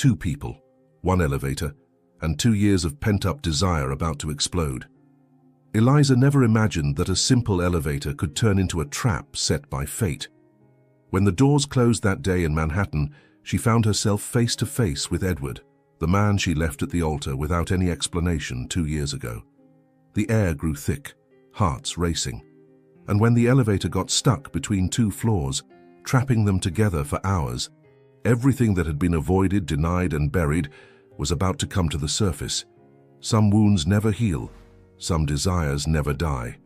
Two people, one elevator, and 2 years of pent-up desire about to explode. Eliza never imagined that a simple elevator could turn into a trap set by fate. When the doors closed that day in Manhattan, she found herself face to face with Edward, the man she left at the altar without any explanation 2 years ago. The air grew thick, hearts racing. And when the elevator got stuck between 2 floors, trapping them together for hours, everything that had been avoided, denied, and buried was about to come to the surface. Some wounds never heal, some desires never die,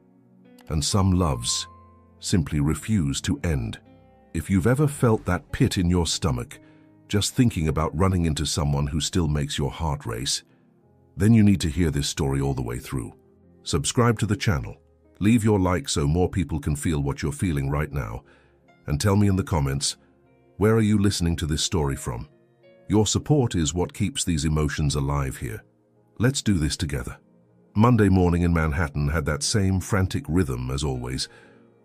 and some loves simply refuse to end. If you've ever felt that pit in your stomach, just thinking about running into someone who still makes your heart race, then you need to hear this story all the way through. Subscribe to the channel, leave your like so more people can feel what you're feeling right now, and tell me in the comments, where are you listening to this story from? Your support is what keeps these emotions alive here. Let's do this together. Monday morning in Manhattan had that same frantic rhythm as always.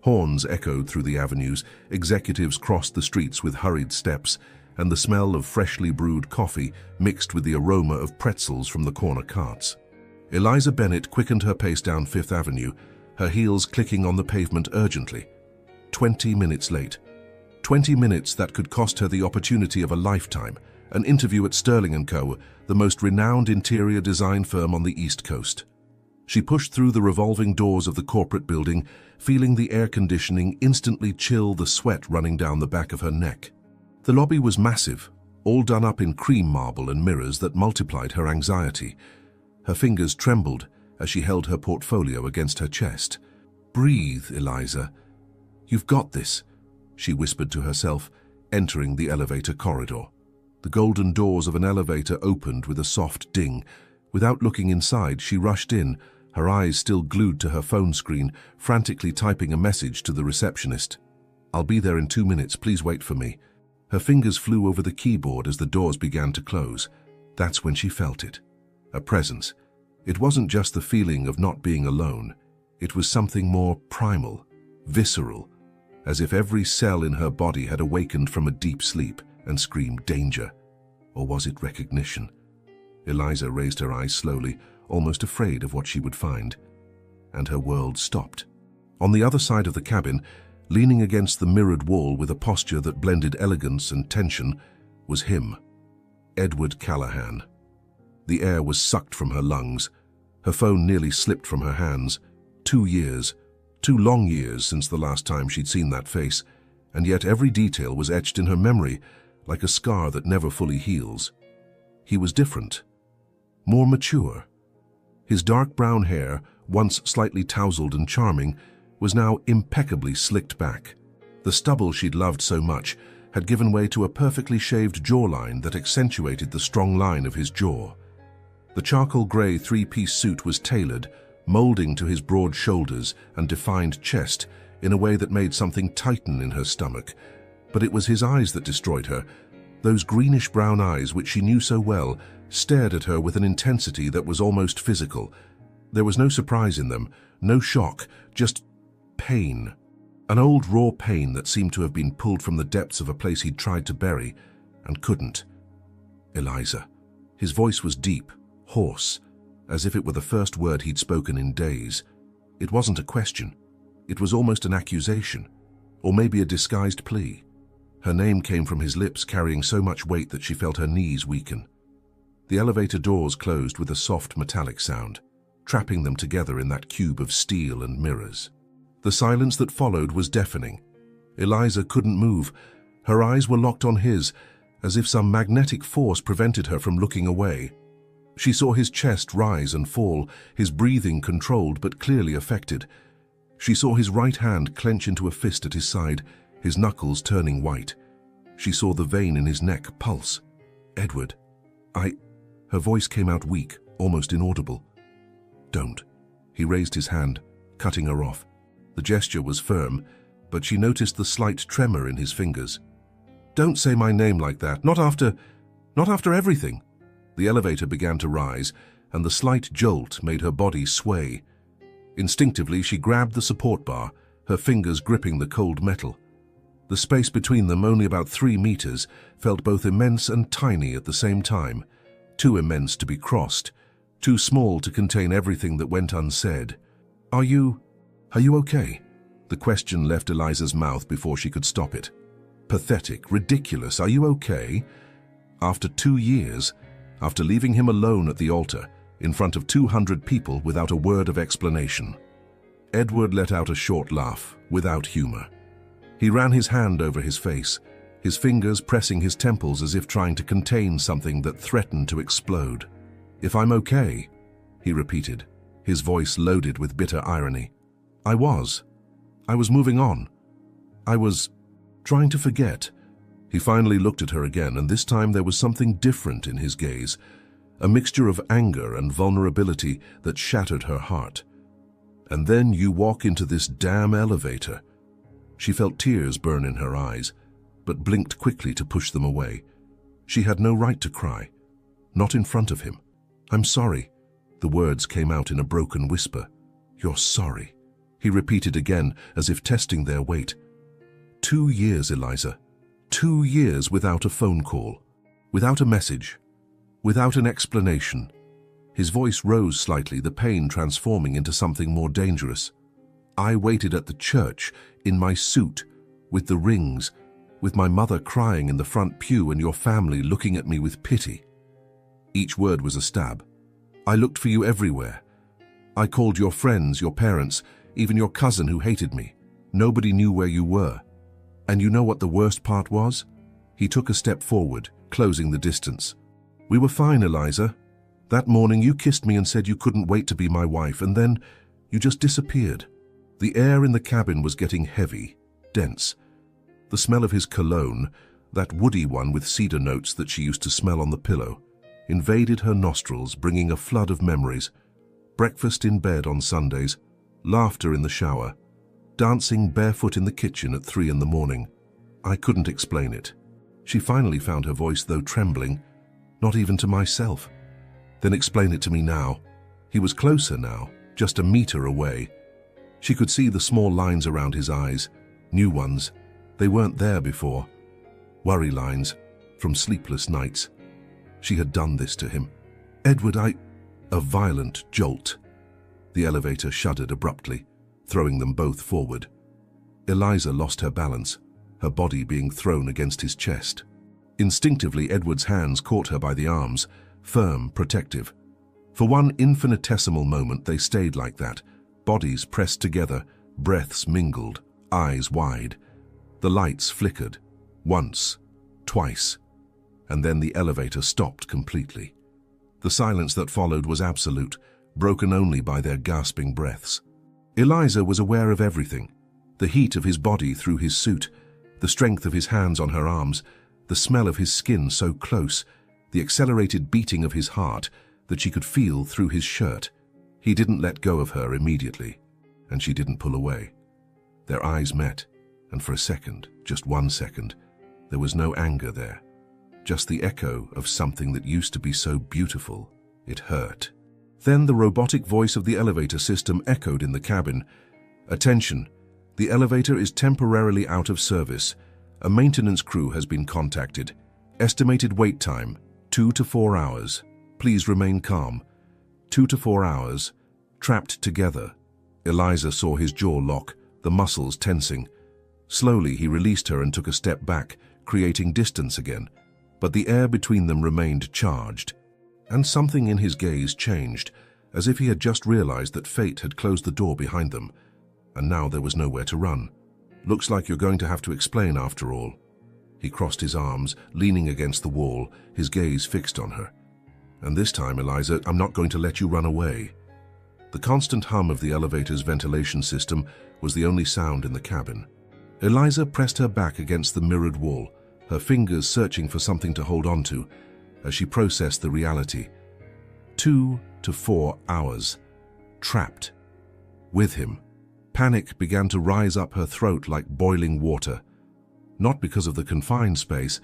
Horns echoed through the avenues, executives crossed the streets with hurried steps, and the smell of freshly brewed coffee mixed with the aroma of pretzels from the corner carts. Eliza Bennett quickened her pace down Fifth Avenue, her heels clicking on the pavement urgently. 20 minutes late. 20 minutes that could cost her the opportunity of a lifetime, an interview at Sterling & Co., the most renowned interior design firm on the East Coast. She pushed through the revolving doors of the corporate building, feeling the air conditioning instantly chill the sweat running down the back of her neck. The lobby was massive, all done up in cream marble and mirrors that multiplied her anxiety. Her fingers trembled as she held her portfolio against her chest. "Breathe, Eliza. You've got this," she whispered to herself, entering the elevator corridor. The golden doors of an elevator opened with a soft ding. Without looking inside, she rushed in, her eyes still glued to her phone screen, frantically typing a message to the receptionist. "I'll be there in 2 minutes, please wait for me." Her fingers flew over the keyboard as the doors began to close. That's when she felt it. A presence. It wasn't just the feeling of not being alone. It was something more primal, visceral, as if every cell in her body had awakened from a deep sleep and screamed danger. Or was it recognition? Eliza raised her eyes slowly, almost afraid of what she would find. And her world stopped. On the other side of the cabin, leaning against the mirrored wall with a posture that blended elegance and tension, was him, Edward Callahan. The air was sucked from her lungs. Her phone nearly slipped from her hands. 2 years, 2 long years since the last time she'd seen that face, and yet every detail was etched in her memory, like a scar that never fully heals. He was different, more mature. His dark brown hair, once slightly tousled and charming, was now impeccably slicked back. The stubble she'd loved so much had given way to a perfectly shaved jawline that accentuated the strong line of his jaw. The charcoal gray 3-piece suit was tailored, molding to his broad shoulders and defined chest in a way that made something tighten in her stomach. But it was his eyes that destroyed her. Those greenish-brown eyes, which she knew so well, stared at her with an intensity that was almost physical. There was no surprise in them, no shock, just pain. An old raw pain that seemed to have been pulled from the depths of a place he'd tried to bury and couldn't. Eliza. His voice was deep, hoarse, as if it were the first word he'd spoken in days. It wasn't a question. It was almost an accusation, or maybe a disguised plea. Her name came from his lips, carrying so much weight that she felt her knees weaken. The elevator doors closed with a soft metallic sound, trapping them together in that cube of steel and mirrors. The silence that followed was deafening. Eliza couldn't move. Her eyes were locked on his, as if some magnetic force prevented her from looking away. She saw his chest rise and fall, his breathing controlled but clearly affected. She saw his right hand clench into a fist at his side, his knuckles turning white. She saw the vein in his neck pulse. "Edward, Her voice came out weak, almost inaudible. "Don't." He raised his hand, cutting her off. The gesture was firm, but she noticed the slight tremor in his fingers. "Don't say my name like that, not after everything." The elevator began to rise, and the slight jolt made her body sway. Instinctively, she grabbed the support bar, her fingers gripping the cold metal. The space between them, only about 3 meters, felt both immense and tiny at the same time. Too immense to be crossed, too small to contain everything that went unsaid. Are you okay?" The question left Eliza's mouth before she could stop it. Pathetic, ridiculous. Are you okay? After 2 years, after leaving him alone at the altar, in front of 200 people without a word of explanation. Edward let out a short laugh, without humor. He ran his hand over his face, his fingers pressing his temples as if trying to contain something that threatened to explode. "If I'm okay," he repeated, his voice loaded with bitter irony. I was moving on. I was trying to forget." He finally looked at her again, and this time there was something different in his gaze, a mixture of anger and vulnerability that shattered her heart. "And then you walk into this damn elevator." She felt tears burn in her eyes, but blinked quickly to push them away. She had no right to cry, not in front of him. "I'm sorry." The words came out in a broken whisper. "You're sorry," he repeated again, as if testing their weight. 2 years, Eliza. 2 years without a phone call, without a message, without an explanation. His voice rose slightly, the pain transforming into something more dangerous. "I waited at the church, in my suit, with the rings, with my mother crying in the front pew and your family looking at me with pity." Each word was a stab. "I looked for you everywhere. I called your friends, your parents, even your cousin who hated me. Nobody knew where you were. And you know what the worst part was?" He took a step forward, closing the distance. "We were fine, Eliza. That morning you kissed me and said you couldn't wait to be my wife, and then you just disappeared." The air in the cabin was getting heavy, dense. The smell of his cologne, that woody one with cedar notes that she used to smell on the pillow, invaded her nostrils, bringing a flood of memories. Breakfast in bed on Sundays, laughter in the shower, dancing barefoot in the kitchen at 3 in the morning. I couldn't explain it. She finally found her voice, though trembling. "Not even to myself." "Then explain it to me now." He was closer now, just a meter away. She could see the small lines around his eyes, new ones. They weren't there before. Worry lines, from sleepless nights. She had done this to him. "Edward, A violent jolt. The elevator shuddered abruptly, throwing them both forward. Eliza lost her balance, her body being thrown against his chest. Instinctively, Edward's hands caught her by the arms, firm, protective. For one infinitesimal moment they stayed like that, bodies pressed together, breaths mingled, eyes wide. The lights flickered, once, twice, and then the elevator stopped completely. The silence that followed was absolute, broken only by their gasping breaths. Eliza was aware of everything, the heat of his body through his suit, the strength of his hands on her arms, the smell of his skin so close, the accelerated beating of his heart that she could feel through his shirt. He didn't let go of her immediately, and she didn't pull away. Their eyes met, and for a second, just 1 second, there was no anger there, just the echo of something that used to be so beautiful. It hurt. Then the robotic voice of the elevator system echoed in the cabin. "Attention, the elevator is temporarily out of service. A maintenance crew has been contacted. Estimated wait time, 2 to 4 hours. Please remain calm." 2 to 4 hours, trapped together. Eliza saw his jaw lock, the muscles tensing. Slowly he released her and took a step back, creating distance again. But the air between them remained charged. And something in his gaze changed, as if he had just realized that fate had closed the door behind them, and now there was nowhere to run. "Looks like you're going to have to explain after all." He crossed his arms, leaning against the wall, his gaze fixed on her. "And this time, Eliza, I'm not going to let you run away." The constant hum of the elevator's ventilation system was the only sound in the cabin. Eliza pressed her back against the mirrored wall, her fingers searching for something to hold on to, as she processed the reality. 2 to 4 hours. Trapped. With him. Panic began to rise up her throat like boiling water. Not because of the confined space,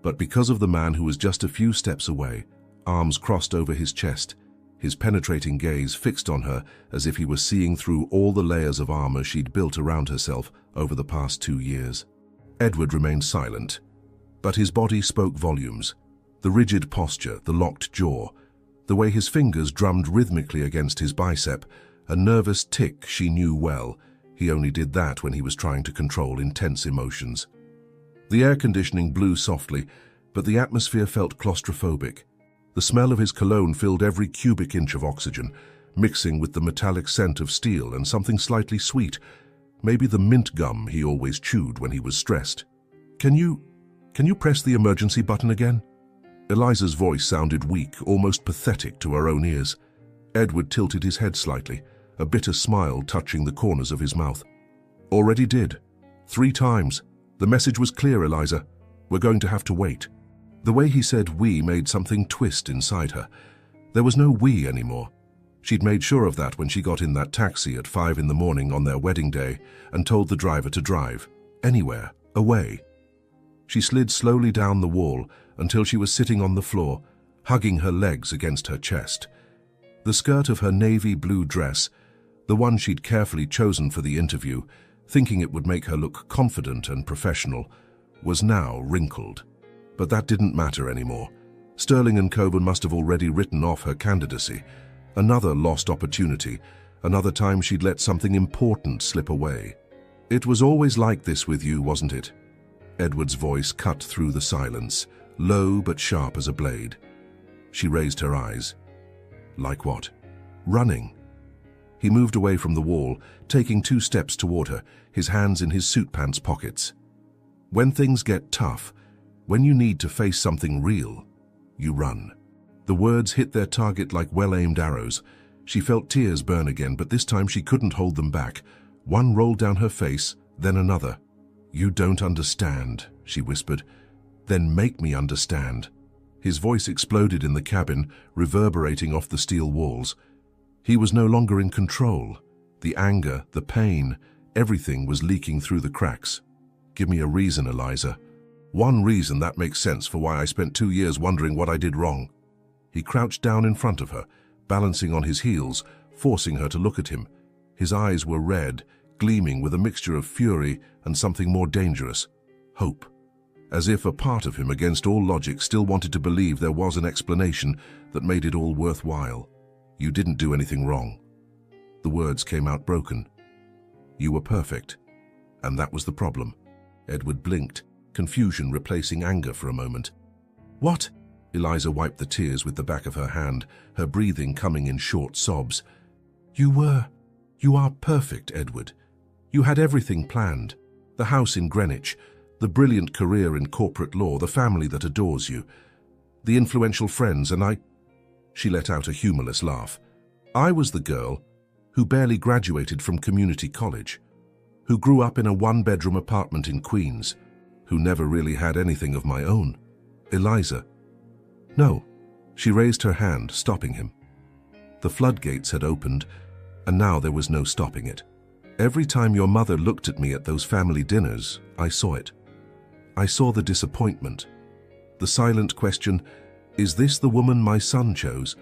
but because of the man who was just a few steps away, arms crossed over his chest, his penetrating gaze fixed on her as if he was seeing through all the layers of armor she'd built around herself over the past 2 years. Edward remained silent, but his body spoke volumes. The rigid posture, the locked jaw, the way his fingers drummed rhythmically against his bicep, a nervous tic she knew well. He only did that when he was trying to control intense emotions. The air conditioning blew softly, but the atmosphere felt claustrophobic. The smell of his cologne filled every cubic inch of oxygen, mixing with the metallic scent of steel and something slightly sweet, maybe the mint gum he always chewed when he was stressed. Can you press the emergency button again?" Eliza's voice sounded weak, almost pathetic to her own ears. Edward tilted his head slightly, a bitter smile touching the corners of his mouth. "Already did. 3 times. The message was clear, Eliza. We're going to have to wait." The way he said "we" made something twist inside her. There was no "we" anymore. She'd made sure of that when she got in that taxi at 5 in the morning on their wedding day and told the driver to drive. Anywhere. Away. She slid slowly down the wall until she was sitting on the floor, hugging her legs against her chest. The skirt of her navy blue dress, the one she'd carefully chosen for the interview, thinking it would make her look confident and professional, was now wrinkled. But that didn't matter anymore. Sterling and Coburn must have already written off her candidacy. Another lost opportunity, another time she'd let something important slip away. "It was always like this with you, wasn't it?" Edward's voice cut through the silence, low but sharp as a blade. She raised her eyes. "Like what?" "Running." He moved away from the wall, taking 2 steps toward her, his hands in his suit pants pockets. "When things get tough, when you need to face something real, you run." The words hit their target like well-aimed arrows. She felt tears burn again, but this time she couldn't hold them back. One rolled down her face, then another. "You don't understand," she whispered. "Then make me understand." His voice exploded in the cabin, reverberating off the steel walls. He was no longer in control. The anger, the pain, everything was leaking through the cracks. "Give me a reason, Eliza. One reason that makes sense for why I spent 2 years wondering what I did wrong." He crouched down in front of her, balancing on his heels, forcing her to look at him. His eyes were red, gleaming with a mixture of fury and something more dangerous, hope. As if a part of him, against all logic, still wanted to believe there was an explanation that made it all worthwhile. "You didn't do anything wrong." The words came out broken. "You were perfect, and that was the problem." Edward blinked, confusion replacing anger for a moment. "What?" Eliza wiped the tears with the back of her hand, her breathing coming in short sobs. You are perfect, Edward. You had everything planned. The house in Greenwich, the brilliant career in corporate law, the family that adores you, the influential friends, and I..." She let out a humorless laugh. "I was the girl who barely graduated from community college, who grew up in a 1-bedroom apartment in Queens, who never really had anything of my own. Eliza." "No." She raised her hand, stopping him. The floodgates had opened, and now there was no stopping it. "Every time your mother looked at me at those family dinners, I saw it. I saw the disappointment. The silent question, is this the woman my son chose?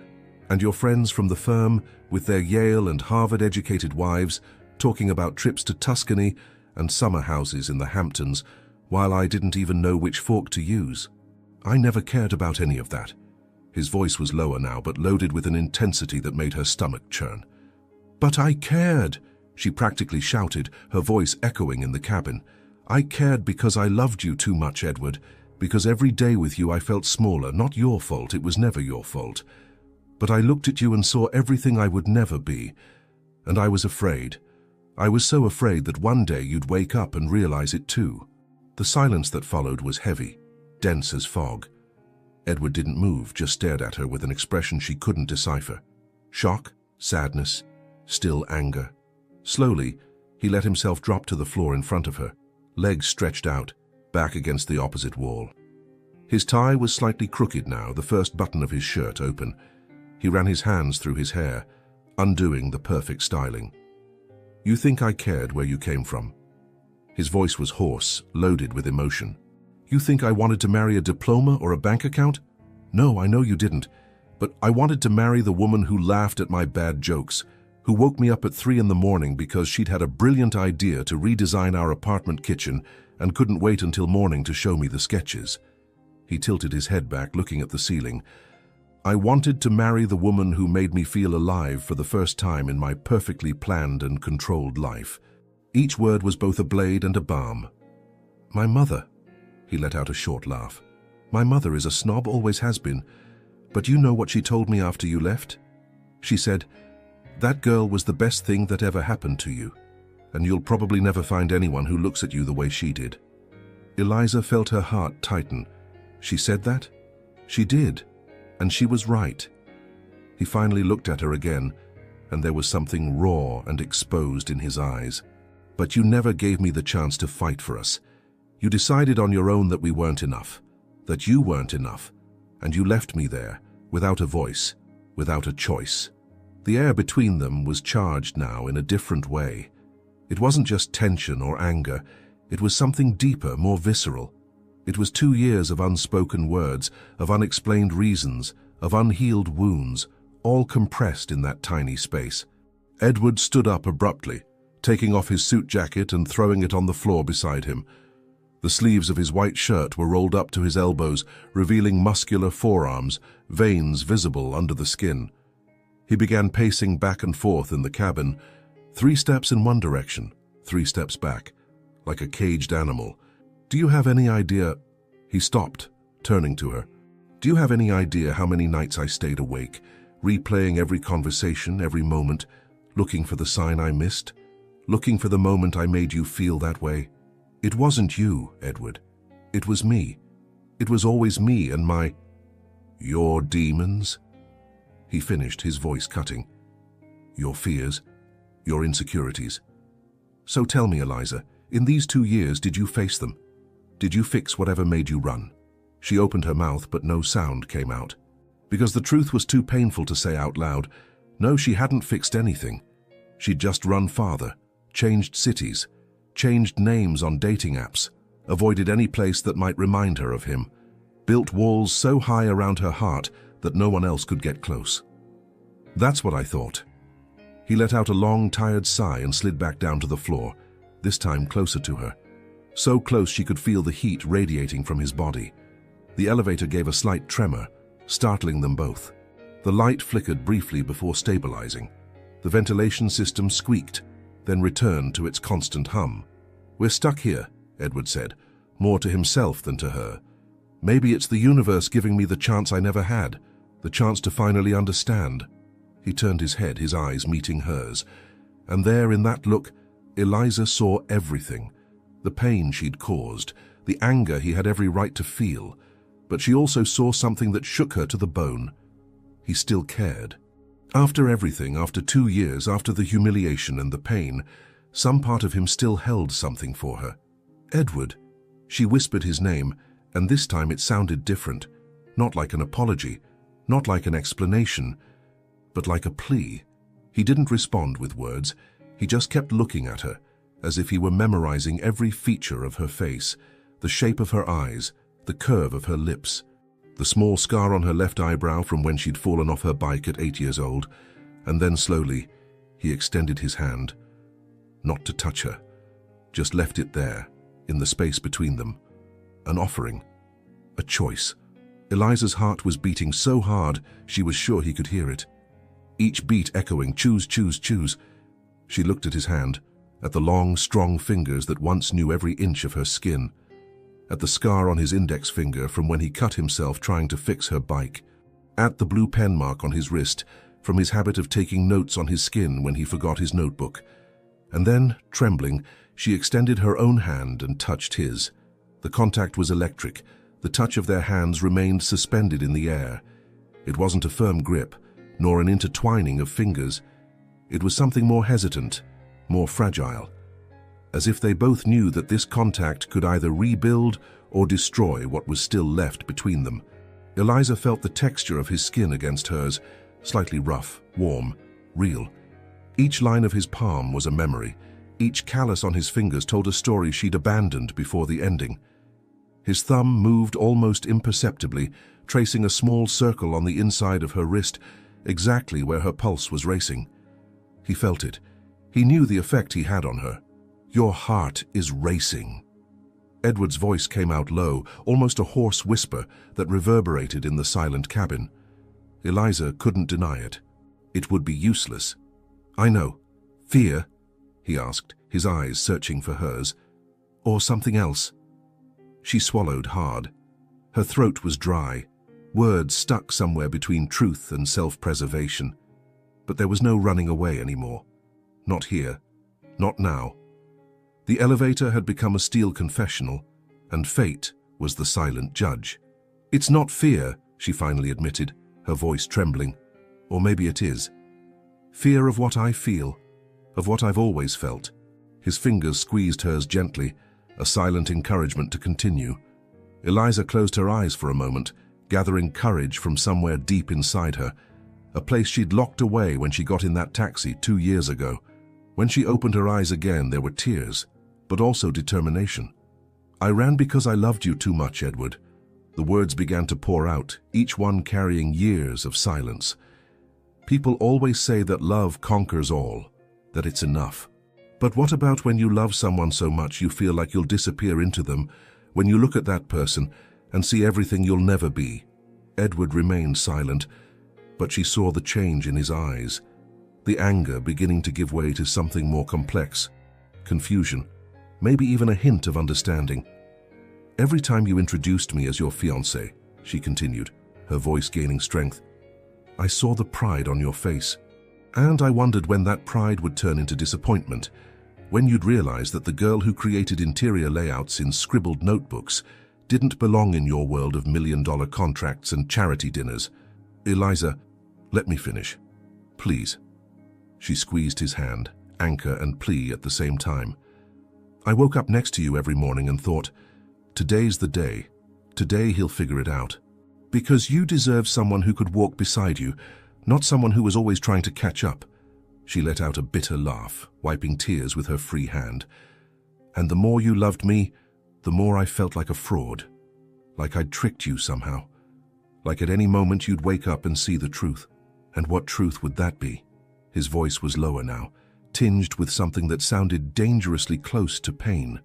And your friends from the firm, with their Yale and Harvard-educated wives, talking about trips to Tuscany and summer houses in the Hamptons, while I didn't even know which fork to use. I never cared about any of that." His voice was lower now, but loaded with an intensity that made her stomach churn. "But I cared," she practically shouted, her voice echoing in the cabin. "I cared because I loved you too much, Edward, because every day with you I felt smaller. Not your fault, it was never your fault. But I looked at you and saw everything I would never be, and I was afraid. I was so afraid that one day you'd wake up and realize it too." The silence that followed was heavy, dense as fog. Edward didn't move, just stared at her with an expression she couldn't decipher. Shock, sadness, still anger. Slowly, he let himself drop to the floor in front of her, legs stretched out, back against the opposite wall. His tie was slightly crooked now, the first button of his shirt open. He ran his hands through his hair, undoing the perfect styling. "You think I cared where you came from?" His voice was hoarse, loaded with emotion. "You think I wanted to marry a diploma or a bank account? No, I know you didn't. But I wanted to marry the woman who laughed at my bad jokes, who woke me up at 3 in the morning because she'd had a brilliant idea to redesign our apartment kitchen and couldn't wait until morning to show me the sketches. He tilted his head back, looking at the ceiling. I wanted to marry the woman who made me feel alive for the first time in my perfectly planned and controlled life. Each word was both a blade and a balm. My mother, he let out a short laugh. My mother is a snob, always has been. But you know what she told me after you left? She said, that girl was the best thing that ever happened to you, and you'll probably never find anyone who looks at you the way she did. Eliza felt her heart tighten. She said that? She did, and she was right. He finally looked at her again, and there was something raw and exposed in his eyes. But you never gave me the chance to fight for us. You decided on your own that we weren't enough, that you weren't enough, and you left me there, without a voice, without a choice. The air between them was charged now in a different way. It wasn't just tension or anger, it was something deeper, more visceral. It was 2 years of unspoken words, of unexplained reasons, of unhealed wounds, all compressed in that tiny space. Edward stood up abruptly, taking off his suit jacket and throwing it on the floor beside him. The sleeves of his white shirt were rolled up to his elbows, revealing muscular forearms, veins visible under the skin. He began pacing back and forth in the cabin, 3 steps in one direction, 3 steps back, like a caged animal. Do you have any idea? He stopped, turning to her. Do you have any idea how many nights I stayed awake, replaying every conversation, every moment, looking for the sign I missed, looking for the moment I made you feel that way? It wasn't you, Edward. It was me. It was always me and your demons? He finished, his voice cutting. Your fears, your insecurities. So tell me, Eliza, in these 2 years, did you face them? Did you fix whatever made you run? She opened her mouth, but no sound came out. Because the truth was too painful to say out loud. No, she hadn't fixed anything. She'd just run farther, changed cities, changed names on dating apps, avoided any place that might remind her of him, built walls so high around her heart that no one else could get close. That's what I thought. He let out a long, tired sigh and slid back down to the floor, this time closer to her. So close she could feel the heat radiating from his body. The elevator gave a slight tremor, startling them both. The light flickered briefly before stabilizing. The ventilation system squeaked, then returned to its constant hum. We're stuck here, Edward said, more to himself than to her. Maybe it's the universe giving me the chance I never had, the chance to finally understand. He turned his head, his eyes meeting hers. And there, in that look, Eliza saw everything. The pain she'd caused, the anger he had every right to feel. But she also saw something that shook her to the bone. He still cared. After everything, after 2 years, after the humiliation and the pain, some part of him still held something for her. Edward. She whispered his name, and this time it sounded different. Not like an apology, not like an explanation, but like a plea. He didn't respond with words. He just kept looking at her, as if he were memorizing every feature of her face, the shape of her eyes, the curve of her lips, the small scar on her left eyebrow from when she'd fallen off her bike at 8 years old, and then slowly, he extended his hand, not to touch her, just left it there, in the space between them. An offering, a choice. Eliza's heart was beating so hard she was sure he could hear it. Each beat echoing, choose, choose, choose. She looked at his hand, at the long, strong fingers that once knew every inch of her skin, at the scar on his index finger from when he cut himself trying to fix her bike, at the blue pen mark on his wrist from his habit of taking notes on his skin when he forgot his notebook. And then, trembling, she extended her own hand and touched his. The contact was electric. The touch of their hands remained suspended in the air. It wasn't a firm grip, nor an intertwining of fingers. It was something more hesitant, more fragile, as if they both knew that this contact could either rebuild or destroy what was still left between them. Eliza felt the texture of his skin against hers, slightly rough, warm, real. Each line of his palm was a memory. Each callus on his fingers told a story she'd abandoned before the ending. His thumb moved almost imperceptibly, tracing a small circle on the inside of her wrist, exactly where her pulse was racing. He felt it. He knew the effect he had on her. Your heart is racing. Edward's voice came out low, almost a hoarse whisper that reverberated in the silent cabin. Eliza couldn't deny it. It would be useless. "I know. Fear?" he asked, his eyes searching for hers. "Or something else?" She swallowed hard. Her throat was dry, words stuck somewhere between truth and self-preservation. But there was no running away anymore. Not here. Not now. The elevator had become a steel confessional, and fate was the silent judge. "It's not fear," she finally admitted, her voice trembling. "Or maybe it is. Fear of what I feel, of what I've always felt." His fingers squeezed hers gently, a silent encouragement to continue. Eliza closed her eyes for a moment, gathering courage from somewhere deep inside her, a place she'd locked away when she got in that taxi 2 years ago. When she opened her eyes again, there were tears, but also determination. "I ran because I loved you too much, Edward." The words began to pour out, each one carrying years of silence. "People always say that love conquers all, that it's enough. But what about when you love someone so much you feel like you'll disappear into them, when you look at that person and see everything you'll never be?" Edward remained silent, but she saw the change in his eyes, the anger beginning to give way to something more complex, confusion, maybe even a hint of understanding. "Every time you introduced me as your fiancé," she continued, her voice gaining strength, "I saw the pride on your face. And I wondered when that pride would turn into disappointment, when you'd realize that the girl who created interior layouts in scribbled notebooks didn't belong in your world of million-dollar contracts and charity dinners." "Eliza, let me finish. Please." She squeezed his hand, anchor and plea at the same time. "I woke up next to you every morning and thought, today's the day. Today he'll figure it out. Because you deserve someone who could walk beside you, not someone who was always trying to catch up." She let out a bitter laugh, wiping tears with her free hand. "And the more you loved me, the more I felt like a fraud. Like I'd tricked you somehow. Like at any moment you'd wake up and see the truth. And what truth would that be?" His voice was lower now, tinged with something that sounded dangerously close to pain.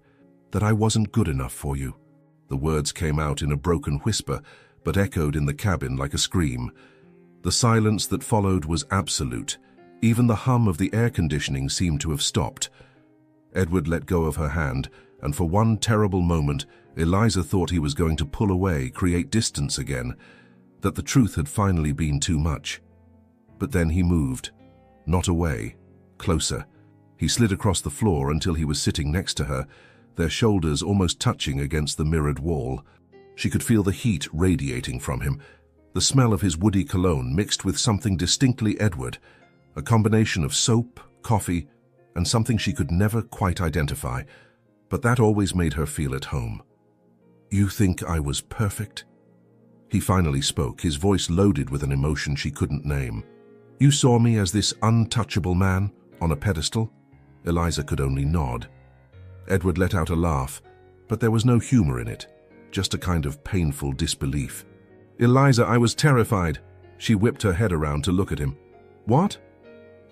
"That I wasn't good enough for you." The words came out in a broken whisper, but echoed in the cabin like a scream. The silence that followed was absolute. Even the hum of the air conditioning seemed to have stopped. Edward let go of her hand, and for one terrible moment, Eliza thought he was going to pull away, create distance again, that the truth had finally been too much. But then he moved. Not away. Closer. He slid across the floor until he was sitting next to her, their shoulders almost touching against the mirrored wall. She could feel the heat radiating from him, the smell of his woody cologne mixed with something distinctly Edward, a combination of soap, coffee, and something she could never quite identify, but that always made her feel at home. "You think I was perfect?" He finally spoke, his voice loaded with an emotion she couldn't name. "You saw me as this untouchable man on a pedestal?" Eliza could only nod. Edward let out a laugh, but there was no humor in it, just a kind of painful disbelief. "Eliza, I was terrified." She whipped her head around to look at him. "What?"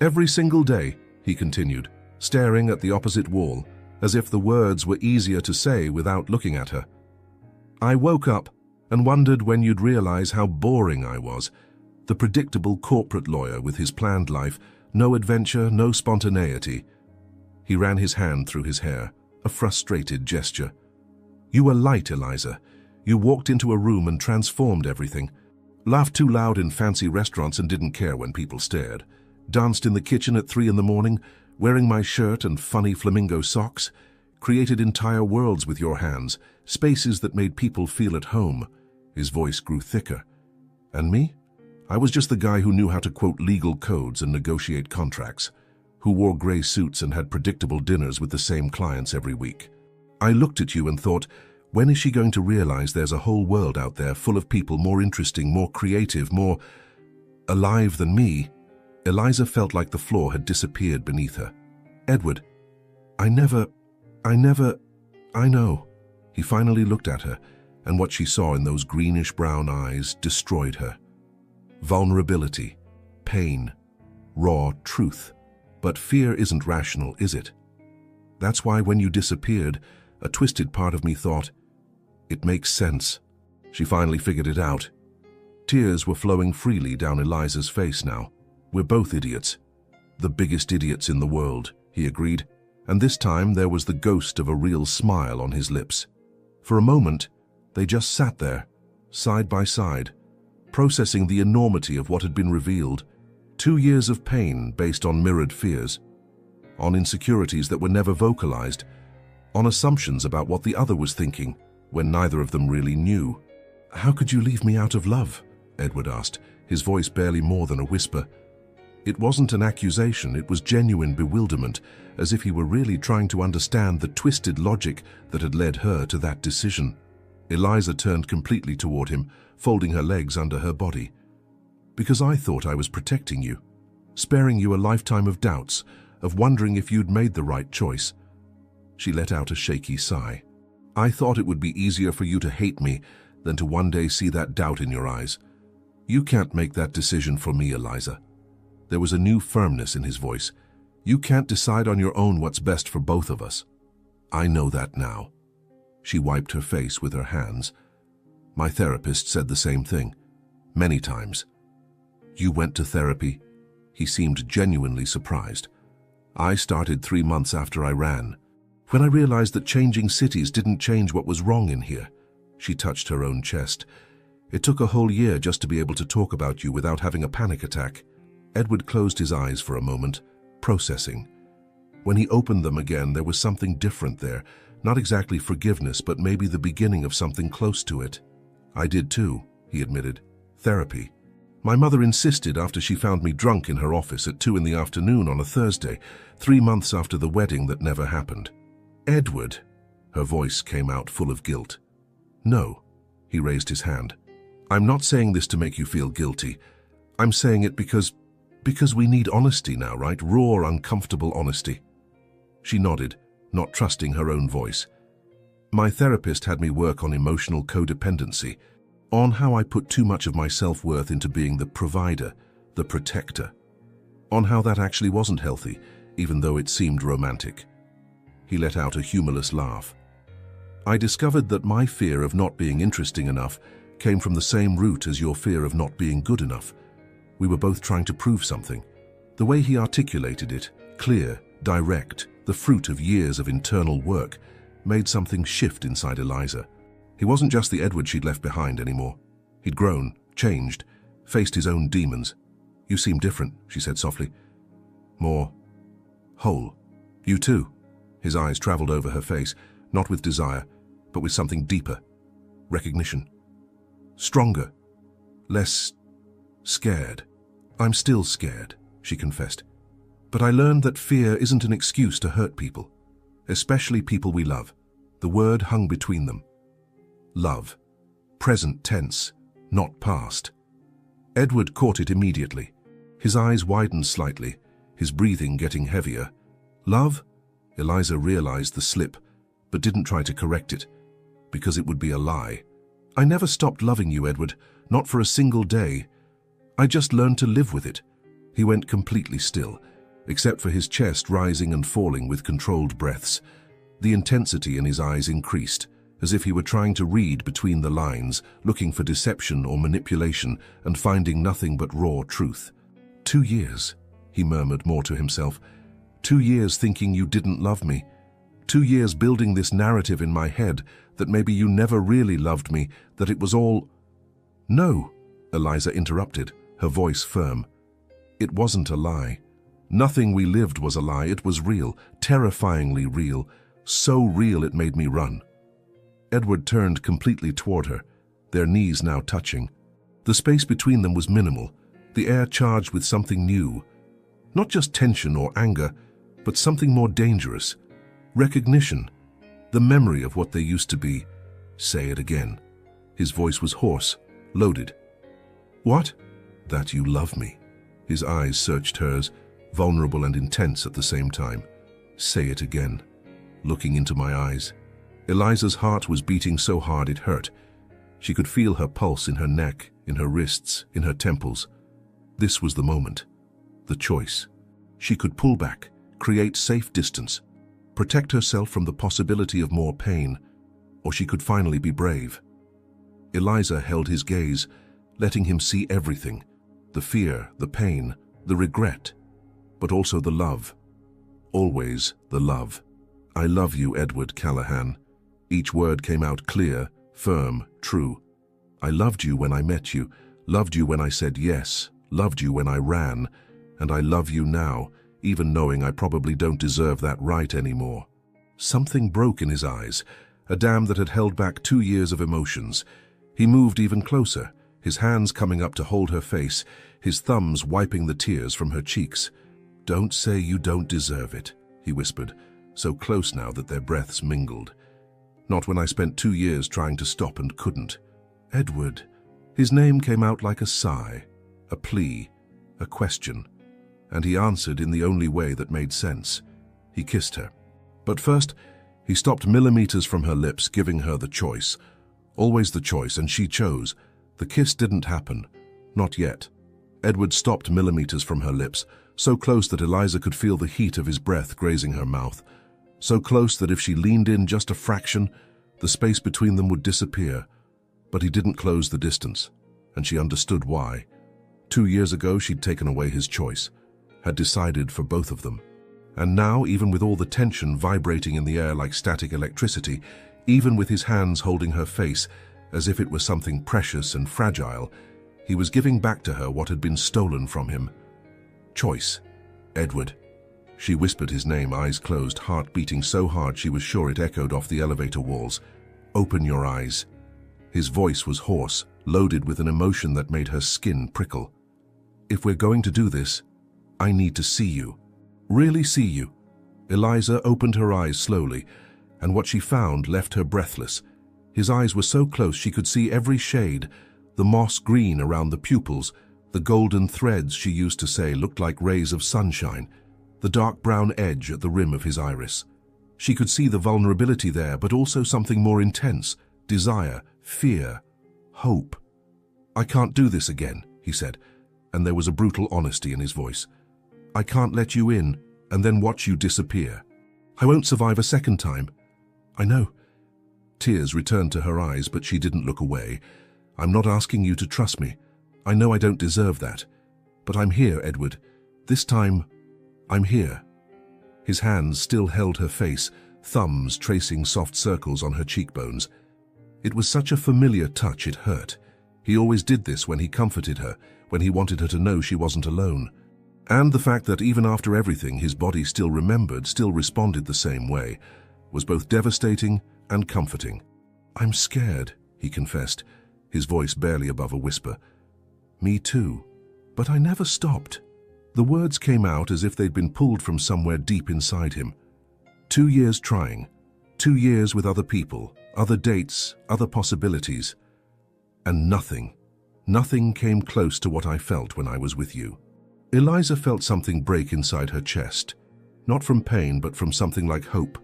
"Every single day," he continued, staring at the opposite wall, as if the words were easier to say without looking at her. "I woke up and wondered when you'd realize how boring I was. The predictable corporate lawyer with his planned life, no adventure, no spontaneity." He ran his hand through his hair, a frustrated gesture. "You were light, Eliza. You walked into a room and transformed everything. Laughed too loud in fancy restaurants and didn't care when people stared. Danced in the kitchen at 3 in the morning, wearing my shirt and funny flamingo socks. Created entire worlds with your hands, spaces that made people feel at home." His voice grew thicker. "And me? I was just the guy who knew how to quote legal codes and negotiate contracts, who wore gray suits and had predictable dinners with the same clients every week. I looked at you and thought, when is she going to realize there's a whole world out there full of people more interesting, more creative, more alive than me?" Eliza felt like the floor had disappeared beneath her. "Edward, I know." He finally looked at her, and what she saw in those greenish-brown eyes destroyed her. Vulnerability, pain, raw truth. But fear isn't rational, is it? That's why when you disappeared, A twisted part of me thought, it makes sense. She finally figured it out. Tears were flowing freely down Eliza's face now. We're both idiots. The biggest idiots in the world, he agreed, and this time there was the ghost of a real smile on his lips. For a moment, they just sat there, side by side, processing the enormity of what had been revealed. 2 years of pain based on mirrored fears, on insecurities that were never vocalized, on assumptions about what the other was thinking when neither of them really knew. "How could you leave me out of love?" Edward asked, his voice barely more than a whisper. It wasn't an accusation, it was genuine bewilderment, as if he were really trying to understand the twisted logic that had led her to that decision. Eliza turned completely toward him, folding her legs under her body. "Because I thought I was protecting you, sparing you a lifetime of doubts, of wondering if you'd made the right choice." She let out a shaky sigh. "I thought it would be easier for you to hate me than to one day see that doubt in your eyes. You can't make that decision for me, Eliza." There was a new firmness in his voice. "You can't decide on your own what's best for both of us. I know that now." She wiped her face with her hands. "My therapist said the same thing, many times." "You went to therapy?" He seemed genuinely surprised. "I started 3 months after I ran. When I realized that changing cities didn't change what was wrong in here." She touched her own chest. "It took a whole year just to be able to talk about you without having a panic attack." Edward closed his eyes for a moment, processing. When he opened them again, there was something different there. Not exactly forgiveness, but maybe the beginning of something close to it. "I did too," he admitted. "Therapy. My mother insisted after she found me drunk in her office at 2 in the afternoon on a Thursday, 3 months after the wedding that never happened." "Edward," her voice came out full of guilt. "No," he raised his hand. "I'm not saying this to make you feel guilty. I'm saying it because we need honesty now, right? Raw, uncomfortable honesty." She nodded, not trusting her own voice. "My therapist had me work on emotional codependency, on how I put too much of my self-worth into being the provider, the protector, on how that actually wasn't healthy, even though it seemed romantic." He let out a humorless laugh. "I discovered that my fear of not being interesting enough came from the same root as your fear of not being good enough. We were both trying to prove something." The way he articulated it, clear, direct, the fruit of years of internal work, made something shift inside Eliza. He wasn't just the Edward she'd left behind anymore. He'd grown, changed, faced his own demons. "You seem different," she said softly. "More whole." "You too." His eyes traveled over her face, not with desire, but with something deeper. Recognition. "Stronger. Less scared." "I'm still scared," she confessed. "But I learned that fear isn't an excuse to hurt people, especially people we love." The word hung between them. Love. Present tense, not past. Edward caught it immediately. His eyes widened slightly, his breathing getting heavier. "Love?" Eliza realized the slip, but didn't try to correct it, because it would be a lie. "I never stopped loving you, Edward, not for a single day. I just learned to live with it." He went completely still, except for his chest rising and falling with controlled breaths. The intensity in his eyes increased, as if he were trying to read between the lines, looking for deception or manipulation and finding nothing but raw truth. 2 years, he murmured more to himself. 2 years thinking you didn't love me. 2 years building this narrative in my head that maybe you never really loved me, that it was all—" "No," Eliza interrupted, her voice firm. "It wasn't a lie. Nothing we lived was a lie. It was real, terrifyingly real, so real it made me run." Edward turned completely toward her, their knees now touching. The space between them was minimal, the air charged with something new. Not just tension or anger, but something more dangerous. Recognition. The memory of what they used to be. "Say it again." His voice was hoarse, loaded. "What?" "That you love me." His eyes searched hers, vulnerable and intense at the same time. "Say it again." Looking into my eyes. Eliza's heart was beating so hard it hurt. She could feel her pulse in her neck, in her wrists, in her temples. This was the moment. The choice. She could pull back, create safe distance, protect herself from the possibility of more pain, or she could finally be brave. Eliza held his gaze, letting him see everything, the fear, the pain, the regret, but also the love. Always the love. "I love you, Edward Callahan." Each word came out clear, firm, true. "I loved you when I met you, loved you when I said yes, loved you when I ran, and I love you now, even knowing I probably don't deserve that right anymore." Something broke in his eyes, a dam that had held back 2 years of emotions. He moved even closer, his hands coming up to hold her face, his thumbs wiping the tears from her cheeks. "Don't say you don't deserve it," he whispered, so close now that their breaths mingled. "Not when I spent 2 years trying to stop and couldn't." "Edward." His name came out like a sigh, a plea, a question, and he answered in the only way that made sense. He kissed her. But first, he stopped millimeters from her lips, giving her the choice. Always the choice, and she chose. The kiss didn't happen. Not yet. Edward stopped millimeters from her lips, so close that Eliza could feel the heat of his breath grazing her mouth. So close that if she leaned in just a fraction, the space between them would disappear. But he didn't close the distance, and she understood why. 2 years ago, she'd taken away his choice, had decided for both of them. And now, even with all the tension vibrating in the air like static electricity, even with his hands holding her face as if it were something precious and fragile, he was giving back to her what had been stolen from him. Choice. Edward. She whispered his name, eyes closed, heart beating so hard she was sure it echoed off the elevator walls. "Open your eyes." His voice was hoarse, loaded with an emotion that made her skin prickle. "If we're going to do this, I need to see you. Really see you." Eliza opened her eyes slowly, and what she found left her breathless. His eyes were so close she could see every shade, the moss green around the pupils, the golden threads she used to say looked like rays of sunshine, the dark brown edge at the rim of his iris. She could see the vulnerability there, but also something more intense, desire, fear, hope. "I can't do this again," he said, and there was a brutal honesty in his voice. "I can't let you in and then watch you disappear. I won't survive a second time." "I know." Tears returned to her eyes, but she didn't look away. "I'm not asking you to trust me. I know I don't deserve that. But I'm here, Edward. This time, I'm here." His hands still held her face, thumbs tracing soft circles on her cheekbones. It was such a familiar touch it hurt. He always did this when he comforted her, when he wanted her to know she wasn't alone. And the fact that even after everything his body still remembered, still responded the same way, was both devastating and comforting. "I'm scared," he confessed, his voice barely above a whisper. "Me too. But I never stopped." The words came out as if they'd been pulled from somewhere deep inside him. 2 years trying, 2 years with other people, other dates, other possibilities. And nothing came close to what I felt when I was with you. Eliza felt something break inside her chest, not from pain but from something like hope.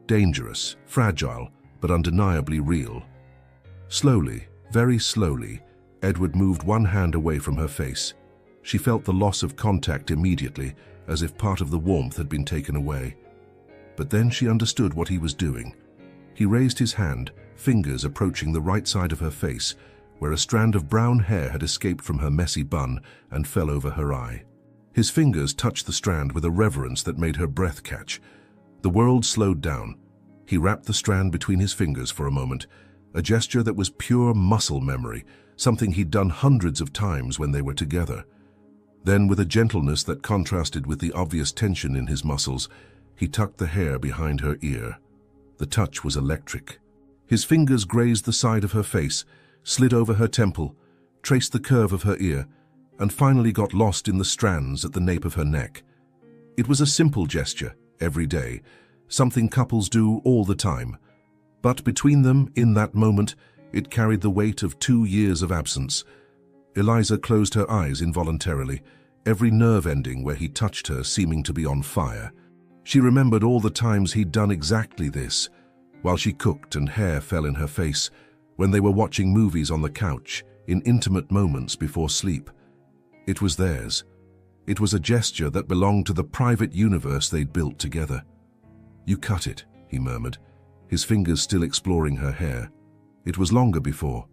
Dangerous, fragile, but undeniably real. Slowly, very slowly, Edward moved one hand away from her face. She felt the loss of contact immediately, as if part of the warmth had been taken away. But then she understood what he was doing. He raised his hand, fingers approaching the right side of her face, where a strand of brown hair had escaped from her messy bun and fell over her eye. His fingers touched the strand with a reverence that made her breath catch. The world slowed down. He wrapped the strand between his fingers for a moment, a gesture that was pure muscle memory, something he'd done hundreds of times when they were together. Then, with a gentleness that contrasted with the obvious tension in his muscles, he tucked the hair behind her ear. The touch was electric. His fingers grazed the side of her face, slid over her temple, traced the curve of her ear, and finally got lost in the strands at the nape of her neck. It was a simple gesture, every day, something couples do all the time. But between them, in that moment, it carried the weight of 2 years of absence. Eliza closed her eyes involuntarily, every nerve ending where he touched her seeming to be on fire. She remembered all the times he'd done exactly this, while she cooked and hair fell in her face, when they were watching movies on the couch, in intimate moments before sleep. It was theirs. It was a gesture that belonged to the private universe they'd built together. You cut it, he murmured, his fingers still exploring her hair. It was longer before.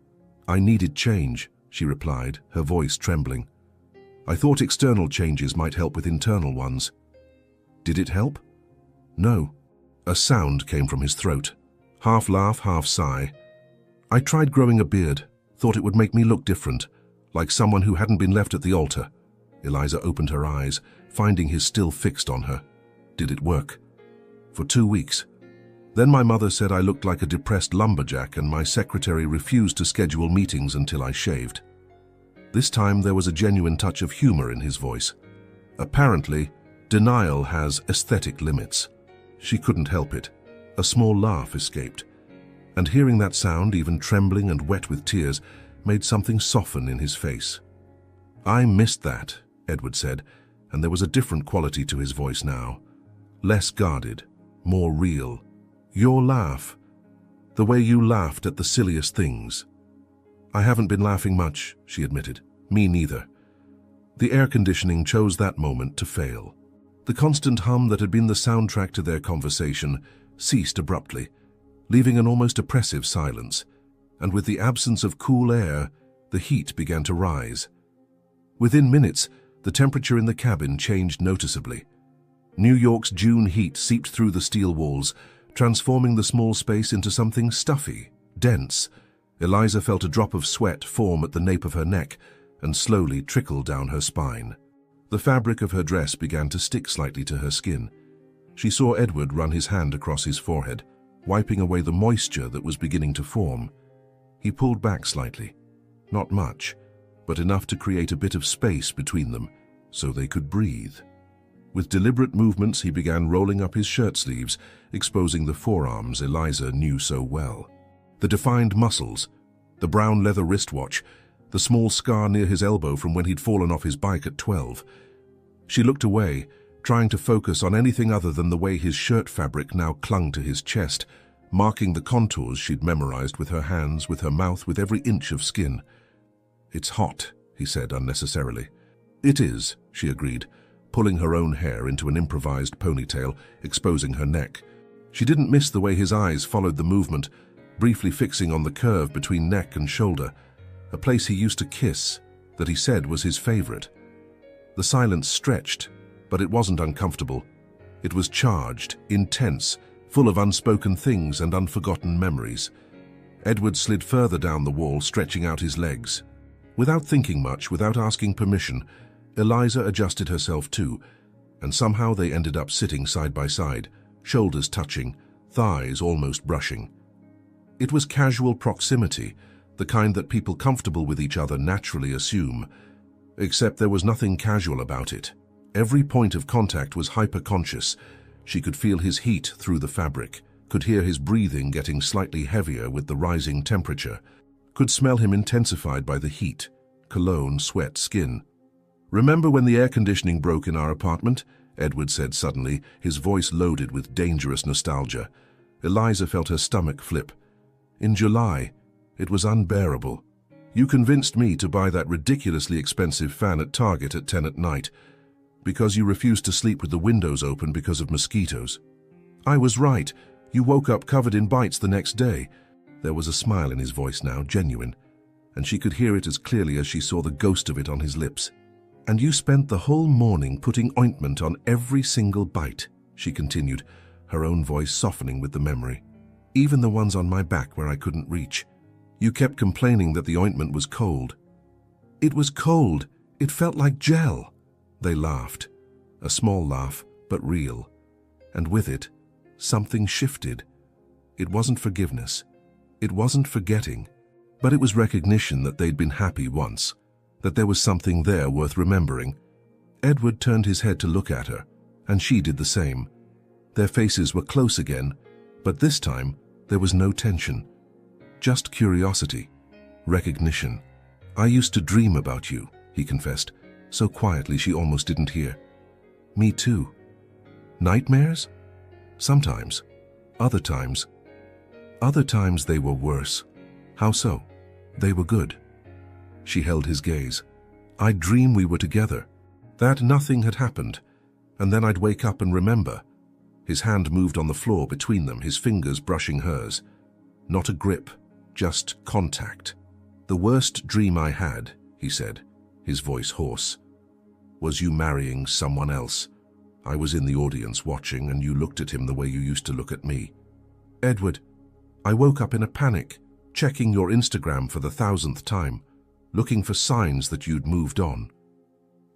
I needed change, she replied, her voice trembling. I thought external changes might help with internal ones. Did it help? No. A sound came from his throat. Half laugh, half sigh. I tried growing a beard, thought it would make me look different, like someone who hadn't been left at the altar. Eliza opened her eyes, finding his still fixed on her. Did it work? For 2 weeks. Then my mother said I looked like a depressed lumberjack and my secretary refused to schedule meetings until I shaved. This time there was a genuine touch of humor in his voice. Apparently, denial has aesthetic limits. She couldn't help it. A small laugh escaped. And hearing that sound, even trembling and wet with tears, made something soften in his face. I missed that, Edward said, and there was a different quality to his voice now. Less guarded, more real. Your laugh. The way you laughed at the silliest things. I haven't been laughing much, she admitted. Me neither. The air conditioning chose that moment to fail. The constant hum that had been the soundtrack to their conversation ceased abruptly, leaving an almost oppressive silence, and with the absence of cool air, the heat began to rise. Within minutes, the temperature in the cabin changed noticeably. New York's June heat seeped through the steel walls, transforming the small space into something stuffy, dense. Eliza felt a drop of sweat form at the nape of her neck and slowly trickle down her spine. The fabric of her dress began to stick slightly to her skin. She saw Edward run his hand across his forehead, wiping away the moisture that was beginning to form. He pulled back slightly. Not much, but enough to create a bit of space between them so they could breathe. With deliberate movements, he began rolling up his shirt sleeves, exposing the forearms Eliza knew so well. The defined muscles, the brown leather wristwatch, the small scar near his elbow from when he'd fallen off his bike at 12. She looked away, trying to focus on anything other than the way his shirt fabric now clung to his chest, marking the contours she'd memorized with her hands, with her mouth, with every inch of skin. It's hot, he said unnecessarily. It is, she agreed, pulling her own hair into an improvised ponytail, exposing her neck. She didn't miss the way his eyes followed the movement, briefly fixing on the curve between neck and shoulder, a place he used to kiss, that he said was his favorite. The silence stretched, but it wasn't uncomfortable. It was charged, intense, full of unspoken things and unforgotten memories. Edward slid further down the wall, stretching out his legs. Without thinking much, without asking permission, Eliza adjusted herself too, and somehow they ended up sitting side by side, shoulders touching, thighs almost brushing. It was casual proximity, the kind that people comfortable with each other naturally assume, except there was nothing casual about it. Every point of contact was hyper-conscious. She could feel his heat through the fabric, could hear his breathing getting slightly heavier with the rising temperature, could smell him intensified by the heat, cologne, sweat, skin. Remember when the air conditioning broke in our apartment? Edward said suddenly, his voice loaded with dangerous nostalgia. Eliza felt her stomach flip. In July, it was unbearable. You convinced me to buy that ridiculously expensive fan at Target at 10 at night, because you refused to sleep with the windows open because of mosquitoes. I was right. You woke up covered in bites the next day. There was a smile in his voice now, genuine, and she could hear it as clearly as she saw the ghost of it on his lips. And you spent the whole morning putting ointment on every single bite, she continued, her own voice softening with the memory. Even the ones on my back where I couldn't reach. You kept complaining that the ointment was cold. It was cold. It felt like gel. They laughed. A small laugh, but real. And with it, something shifted. It wasn't forgiveness. It wasn't forgetting. But it was recognition that they'd been happy once, that there was something there worth remembering. Edward turned his head to look at her, and she did the same. Their faces were close again, but this time there was no tension. Just curiosity, recognition. I used to dream about you, he confessed, so quietly she almost didn't hear. Me too. Nightmares? Sometimes. Other times they were worse. How so? They were good. She held his gaze. I'd dream we were together, that nothing had happened, and then I'd wake up and remember. His hand moved on the floor between them, his fingers brushing hers. Not a grip, just contact. "The worst dream I had," he said, his voice hoarse, "was you marrying someone else. I was in the audience watching, and you looked at him the way you used to look at me. Edward, I woke up in a panic, checking your Instagram for the 1,000th time, looking for signs that you'd moved on.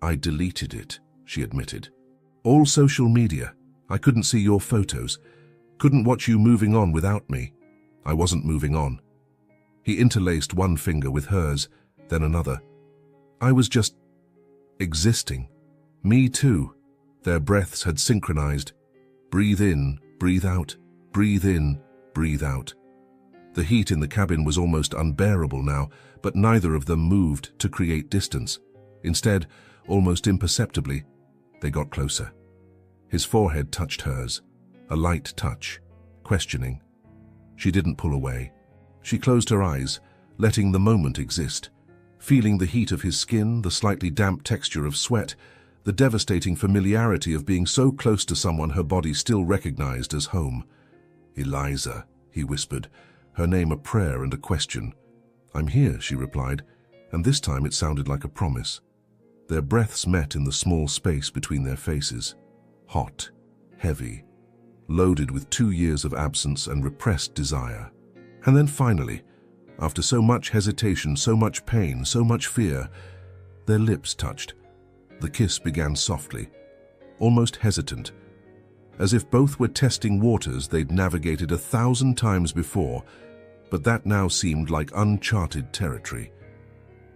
I deleted it," she admitted. "All social media. I couldn't see your photos, couldn't watch you moving on without me. I wasn't moving on." He interlaced one finger with hers, then another. "I was just existing. Me too." Their breaths had synchronized. Breathe in, breathe out, breathe in, breathe out. The heat in the cabin was almost unbearable now, but neither of them moved to create distance. Instead, almost imperceptibly, they got closer. His forehead touched hers, a light touch, questioning. She didn't pull away. She closed her eyes, letting the moment exist, feeling the heat of his skin, the slightly damp texture of sweat, the devastating familiarity of being so close to someone her body still recognized as home. "Eliza," he whispered, her name a prayer and a question. "I'm here," she replied, and this time it sounded like a promise. Their breaths met in the small space between their faces. Hot, heavy, loaded with 2 years of absence and repressed desire. And then finally, after so much hesitation, so much pain, so much fear, their lips touched. The kiss began softly, almost hesitant, as if both were testing waters they'd navigated 1,000 times before, but that now seemed like uncharted territory.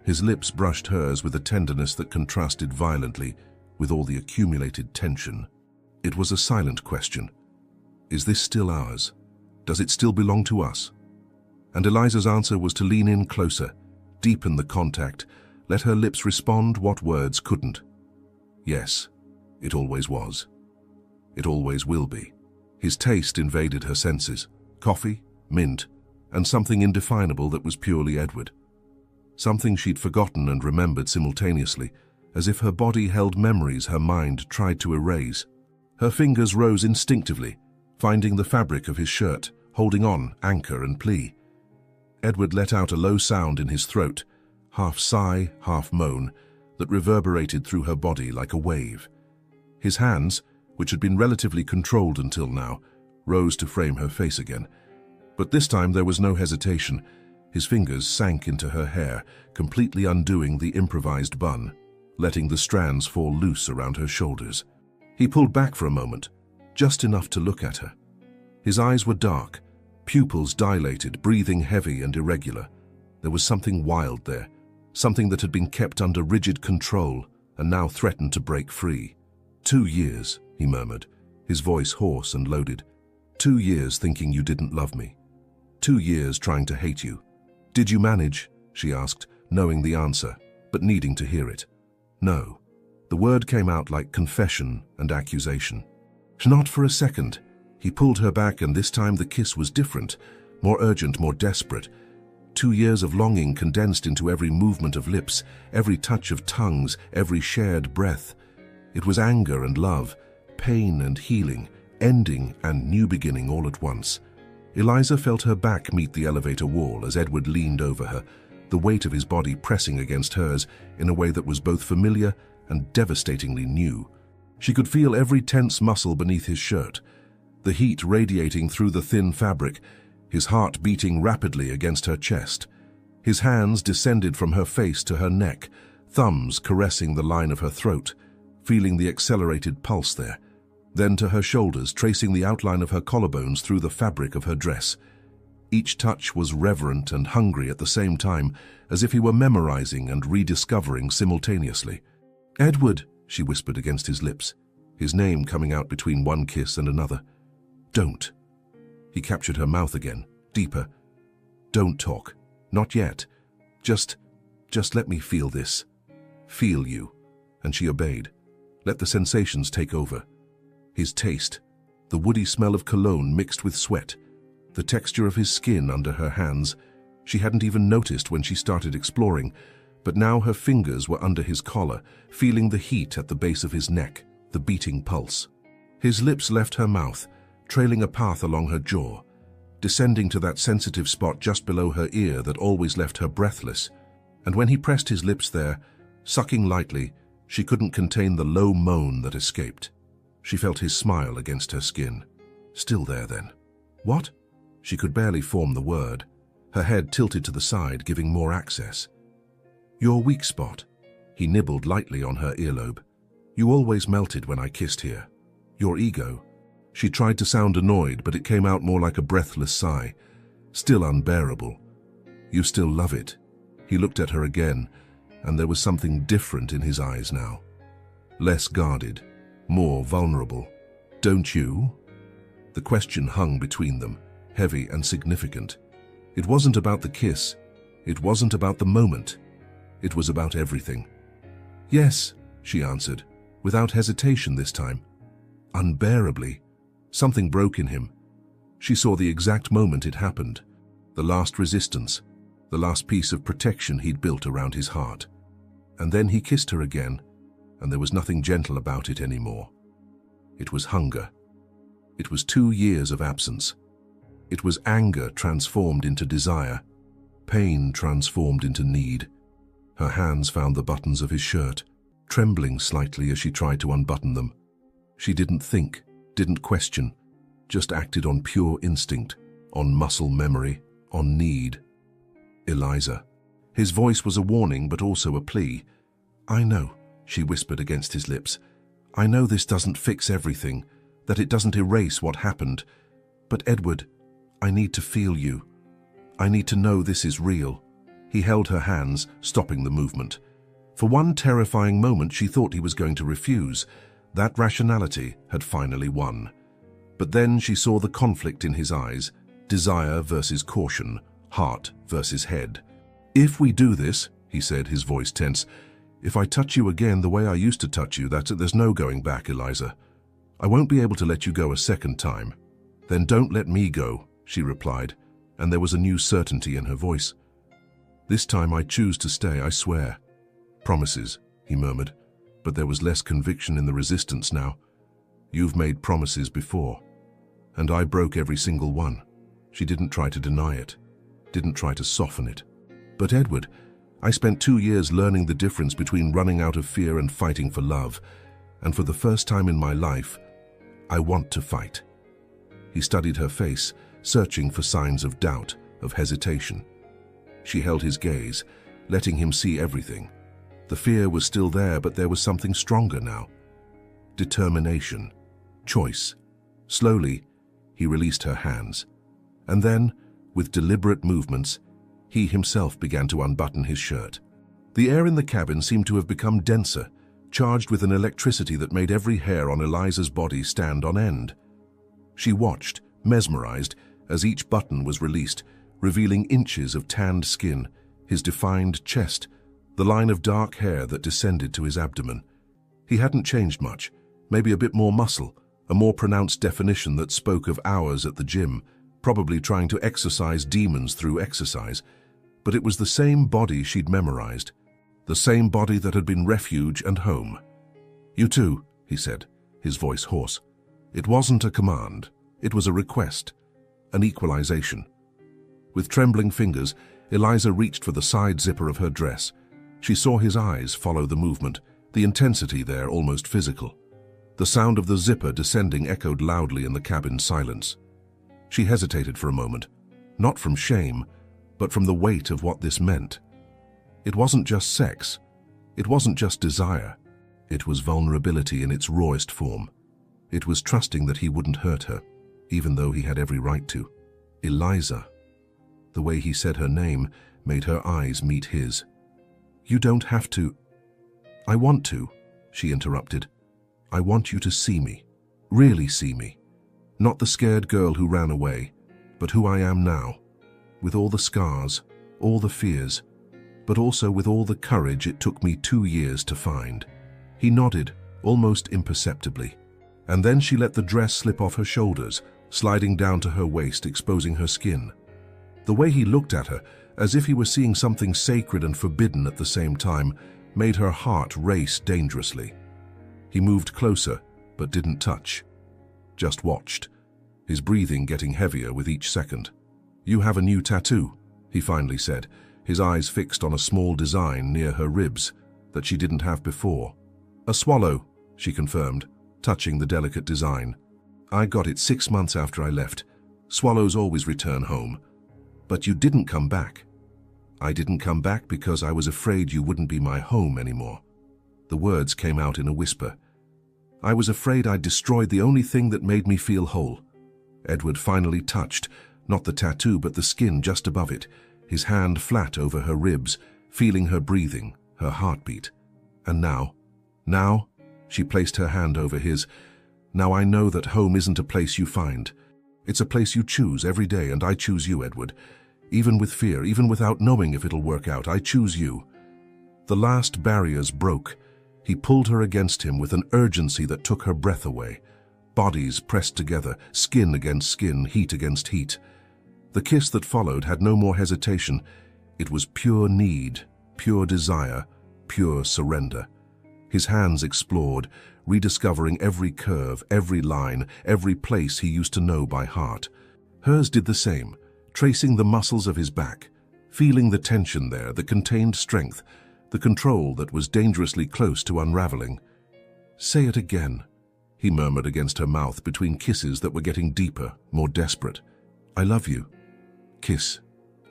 His lips brushed hers with a tenderness that contrasted violently with all the accumulated tension. It was a silent question. Is this still ours? Does it still belong to us? And Eliza's answer was to lean in closer, deepen the contact, let her lips respond what words couldn't. Yes, it always was. It always will be. His taste invaded her senses. Coffee, mint, and something indefinable that was purely Edward. Something she'd forgotten and remembered simultaneously, as if her body held memories her mind tried to erase. Her fingers rose instinctively, finding the fabric of his shirt, holding on, anchor and plea. Edward let out a low sound in his throat, half sigh, half moan, that reverberated through her body like a wave. His hands, which had been relatively controlled until now, rose to frame her face again. But this time there was no hesitation. His fingers sank into her hair, completely undoing the improvised bun, letting the strands fall loose around her shoulders. He pulled back for a moment, just enough to look at her. His eyes were dark, pupils dilated, breathing heavy and irregular. There was something wild there, something that had been kept under rigid control and now threatened to break free. 2 years, he murmured, his voice hoarse and loaded. 2 years thinking you didn't love me. 2 years trying to hate you. Did you manage? She asked, knowing the answer, but needing to hear it. No. The word came out like confession and accusation. Not for a second. He pulled her back, and this time the kiss was different, more urgent, more desperate. 2 years of longing condensed into every movement of lips, every touch of tongues, every shared breath. It was anger and love, pain and healing, ending and new beginning all at once. Eliza felt her back meet the elevator wall as Edward leaned over her, the weight of his body pressing against hers in a way that was both familiar and devastatingly new. She could feel every tense muscle beneath his shirt, the heat radiating through the thin fabric, his heart beating rapidly against her chest. His hands descended from her face to her neck, thumbs caressing the line of her throat, feeling the accelerated pulse there, then to her shoulders, tracing the outline of her collarbones through the fabric of her dress. Each touch was reverent and hungry at the same time, as if he were memorizing and rediscovering simultaneously. "Edward," she whispered against his lips, his name coming out between one kiss and another. "Don't." He captured her mouth again, deeper. "Don't talk. Not yet. Just let me feel this. Feel you." And she obeyed. Let the sensations take over. His taste, the woody smell of cologne mixed with sweat, the texture of his skin under her hands. She hadn't even noticed when she started exploring, but now her fingers were under his collar, feeling the heat at the base of his neck, the beating pulse. His lips left her mouth, trailing a path along her jaw, descending to that sensitive spot just below her ear that always left her breathless. And when he pressed his lips there, sucking lightly, she couldn't contain the low moan that escaped. She felt his smile against her skin. Still there then. What? She could barely form the word. Her head tilted to the side, giving more access. Your weak spot. He nibbled lightly on her earlobe. You always melted when I kissed here. Your ego. She tried to sound annoyed, but it came out more like a breathless sigh. Still unbearable. You still love it. He looked at her again, and there was something different in his eyes now. Less guarded, more vulnerable. Don't you? The question hung between them, heavy and significant. It wasn't about the kiss. It wasn't about the moment. It was about everything. Yes, she answered, without hesitation this time. Unbearably. Something broke in him. She saw the exact moment it happened. The last resistance. The last piece of protection he'd built around his heart. And then he kissed her again, and there was nothing gentle about it anymore. It was hunger. It was 2 years of absence. It was anger transformed into desire, pain transformed into need. Her hands found the buttons of his shirt, trembling slightly as she tried to unbutton them. She didn't think, didn't question, just acted on pure instinct, on muscle memory, on need. Eliza. His voice was a warning but also a plea. I know, she whispered against his lips. I know this doesn't fix everything, that it doesn't erase what happened. But Edward, I need to feel you. I need to know this is real. He held her hands, stopping the movement. For one terrifying moment she thought he was going to refuse. That rationality had finally won. But then she saw the conflict in his eyes, desire versus caution, heart versus head. If we do this, he said, his voice tense, if I touch you again the way I used to touch you, there's no going back, Eliza. I won't be able to let you go a second time. Then don't let me go, she replied, and there was a new certainty in her voice. This time I choose to stay, I swear. Promises, he murmured, but there was less conviction in the resistance now. You've made promises before, and I broke every single one. She didn't try to deny it, didn't try to soften it. But Edward, I spent 2 years learning the difference between running out of fear and fighting for love, and for the first time in my life, I want to fight. He studied her face, searching for signs of doubt, of hesitation. She held his gaze, letting him see everything. The fear was still there, but there was something stronger now. Determination, choice. Slowly, he released her hands. And then, with deliberate movements, he himself began to unbutton his shirt. The air in the cabin seemed to have become denser, charged with an electricity that made every hair on Eliza's body stand on end. She watched, mesmerized, as each button was released, revealing inches of tanned skin, his defined chest, the line of dark hair that descended to his abdomen. He hadn't changed much, maybe a bit more muscle, a more pronounced definition that spoke of hours at the gym, probably trying to exorcise demons through exercise. But it was the same body she'd memorized, the same body that had been refuge and home. You too, he said, his voice hoarse. It wasn't a command, it was a request, an equalization. With trembling fingers, Eliza reached for the side zipper of her dress. She saw his eyes follow the movement, the intensity there almost physical. The sound of the zipper descending echoed loudly in the cabin's silence. She hesitated for a moment, not from shame, but from the weight of what this meant. It wasn't just sex. It wasn't just desire. It was vulnerability in its rawest form. It was trusting that he wouldn't hurt her, even though he had every right to. Eliza. The way he said her name made her eyes meet his. You don't have to. I want to, she interrupted. I want you to see me, really see me. Not the scared girl who ran away, but who I am now, with all the scars, all the fears, but also with all the courage it took me 2 years to find. He nodded, almost imperceptibly, and then she let the dress slip off her shoulders, sliding down to her waist, exposing her skin. The way he looked at her, as if he were seeing something sacred and forbidden at the same time, made her heart race dangerously. He moved closer, but didn't touch. just watched, his breathing getting heavier with each second. "You have a new tattoo," he finally said, his eyes fixed on a small design near her ribs that she didn't have before. "A swallow," she confirmed, touching the delicate design. "I got it 6 months after I left. Swallows always return home. But you didn't come back." "I didn't come back because I was afraid you wouldn't be my home anymore." The words came out in a whisper. "I was afraid I'd destroyed the only thing that made me feel whole." Edward finally touched, not the tattoo but the skin just above it, his hand flat over her ribs, feeling her breathing, her heartbeat. "And now," she placed her hand over his, "now I know that home isn't a place you find. It's a place you choose every day, and I choose you, Edward. Even with fear, even without knowing if it'll work out, I choose you." The last barriers broke. He pulled her against him with an urgency that took her breath away. Bodies pressed together, skin against skin, heat against heat. The kiss that followed had no more hesitation. It was pure need, pure desire, pure surrender. His hands explored, rediscovering every curve, every line, every place he used to know by heart. Hers did the same, tracing the muscles of his back, feeling the tension there, the contained strength, the control that was dangerously close to unraveling. "Say it again," he murmured against her mouth between kisses that were getting deeper, more desperate. "I love you." Kiss.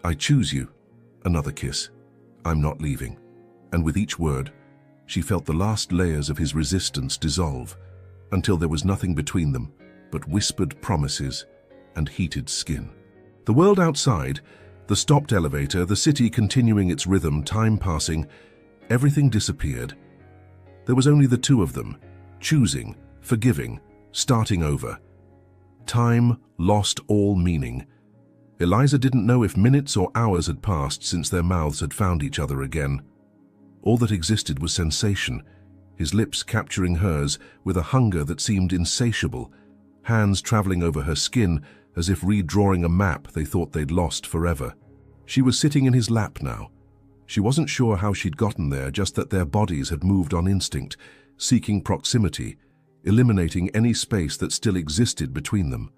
"I choose you." Another kiss. "I'm not leaving." And with each word, she felt the last layers of his resistance dissolve, until there was nothing between them but whispered promises and heated skin. The world outside, the stopped elevator, the city continuing its rhythm, time passing, everything disappeared. There was only the two of them, choosing, forgiving, starting over. Time lost all meaning. Eliza didn't know if minutes or hours had passed since their mouths had found each other again. All that existed was sensation, his lips capturing hers with a hunger that seemed insatiable, hands traveling over her skin as if redrawing a map they thought they'd lost forever. She was sitting in his lap now. She wasn't sure how she'd gotten there, just that their bodies had moved on instinct, seeking proximity, eliminating any space that still existed between them.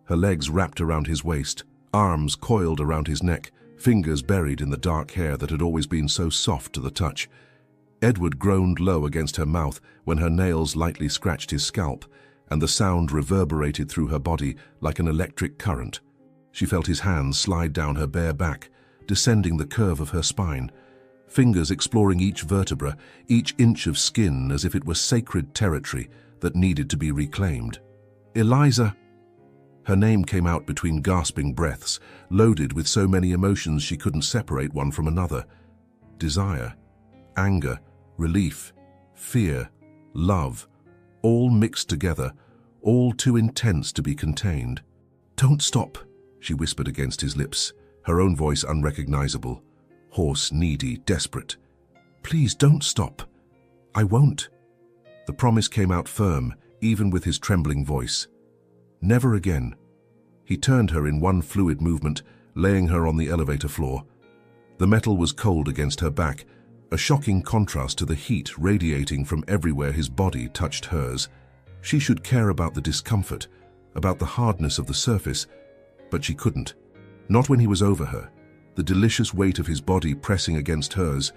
Her legs wrapped around his waist, arms coiled around his neck, fingers buried in the dark hair that had always been so soft to the touch. Edward groaned low against her mouth when her nails lightly scratched his scalp, and the sound reverberated through her body like an electric current. She felt his hands slide down her bare back, descending the curve of her spine, fingers exploring each vertebra, each inch of skin as if it were sacred territory that needed to be reclaimed. "Eliza!" Her name came out between gasping breaths, loaded with so many emotions she couldn't separate one from another. Desire, anger, relief, fear, love, all mixed together, all too intense to be contained. "Don't stop," she whispered against his lips, her own voice unrecognizable, hoarse, needy, desperate. "Please don't stop." "I won't." The promise came out firm, even with his trembling voice. "Never again." He turned her in one fluid movement, laying her on the elevator floor. The metal was cold against her back, a shocking contrast to the heat radiating from everywhere his body touched hers. She should care about the discomfort, about the hardness of the surface, but she couldn't. Not when he was over her, the delicious weight of his body pressing against hers,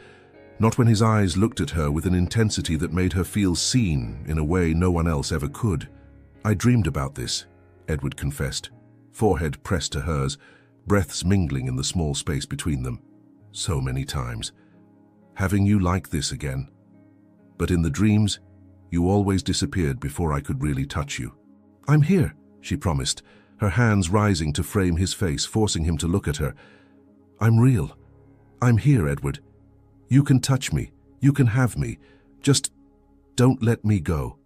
not when his eyes looked at her with an intensity that made her feel seen in a way no one else ever could. "I dreamed about this," Edward confessed, forehead pressed to hers, breaths mingling in the small space between them. "So many times. Having you like this again. But in the dreams, you always disappeared before I could really touch you." "I'm here," she promised, her hands rising to frame his face, forcing him to look at her. "I'm real. I'm here, Edward. You can touch me. You can have me. Just don't let me go."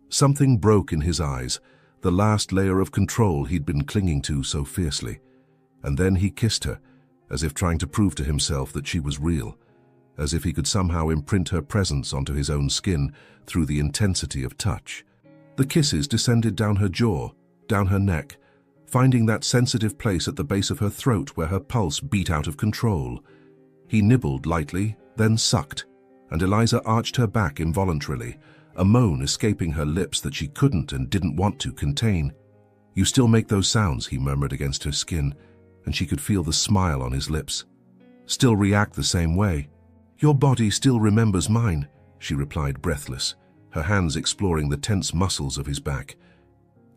Something broke in his eyes, the last layer of control he'd been clinging to so fiercely. And then he kissed her, as if trying to prove to himself that she was real, as if he could somehow imprint her presence onto his own skin through the intensity of touch. The kisses descended down her jaw, down her neck, finding that sensitive place at the base of her throat where her pulse beat out of control. He nibbled lightly, then sucked, and Eliza arched her back involuntarily, a moan escaping her lips that she couldn't and didn't want to contain. "You still make those sounds," he murmured against her skin, and she could feel the smile on his lips. "Still react the same way." "Your body still remembers mine," she replied, breathless, her hands exploring the tense muscles of his back.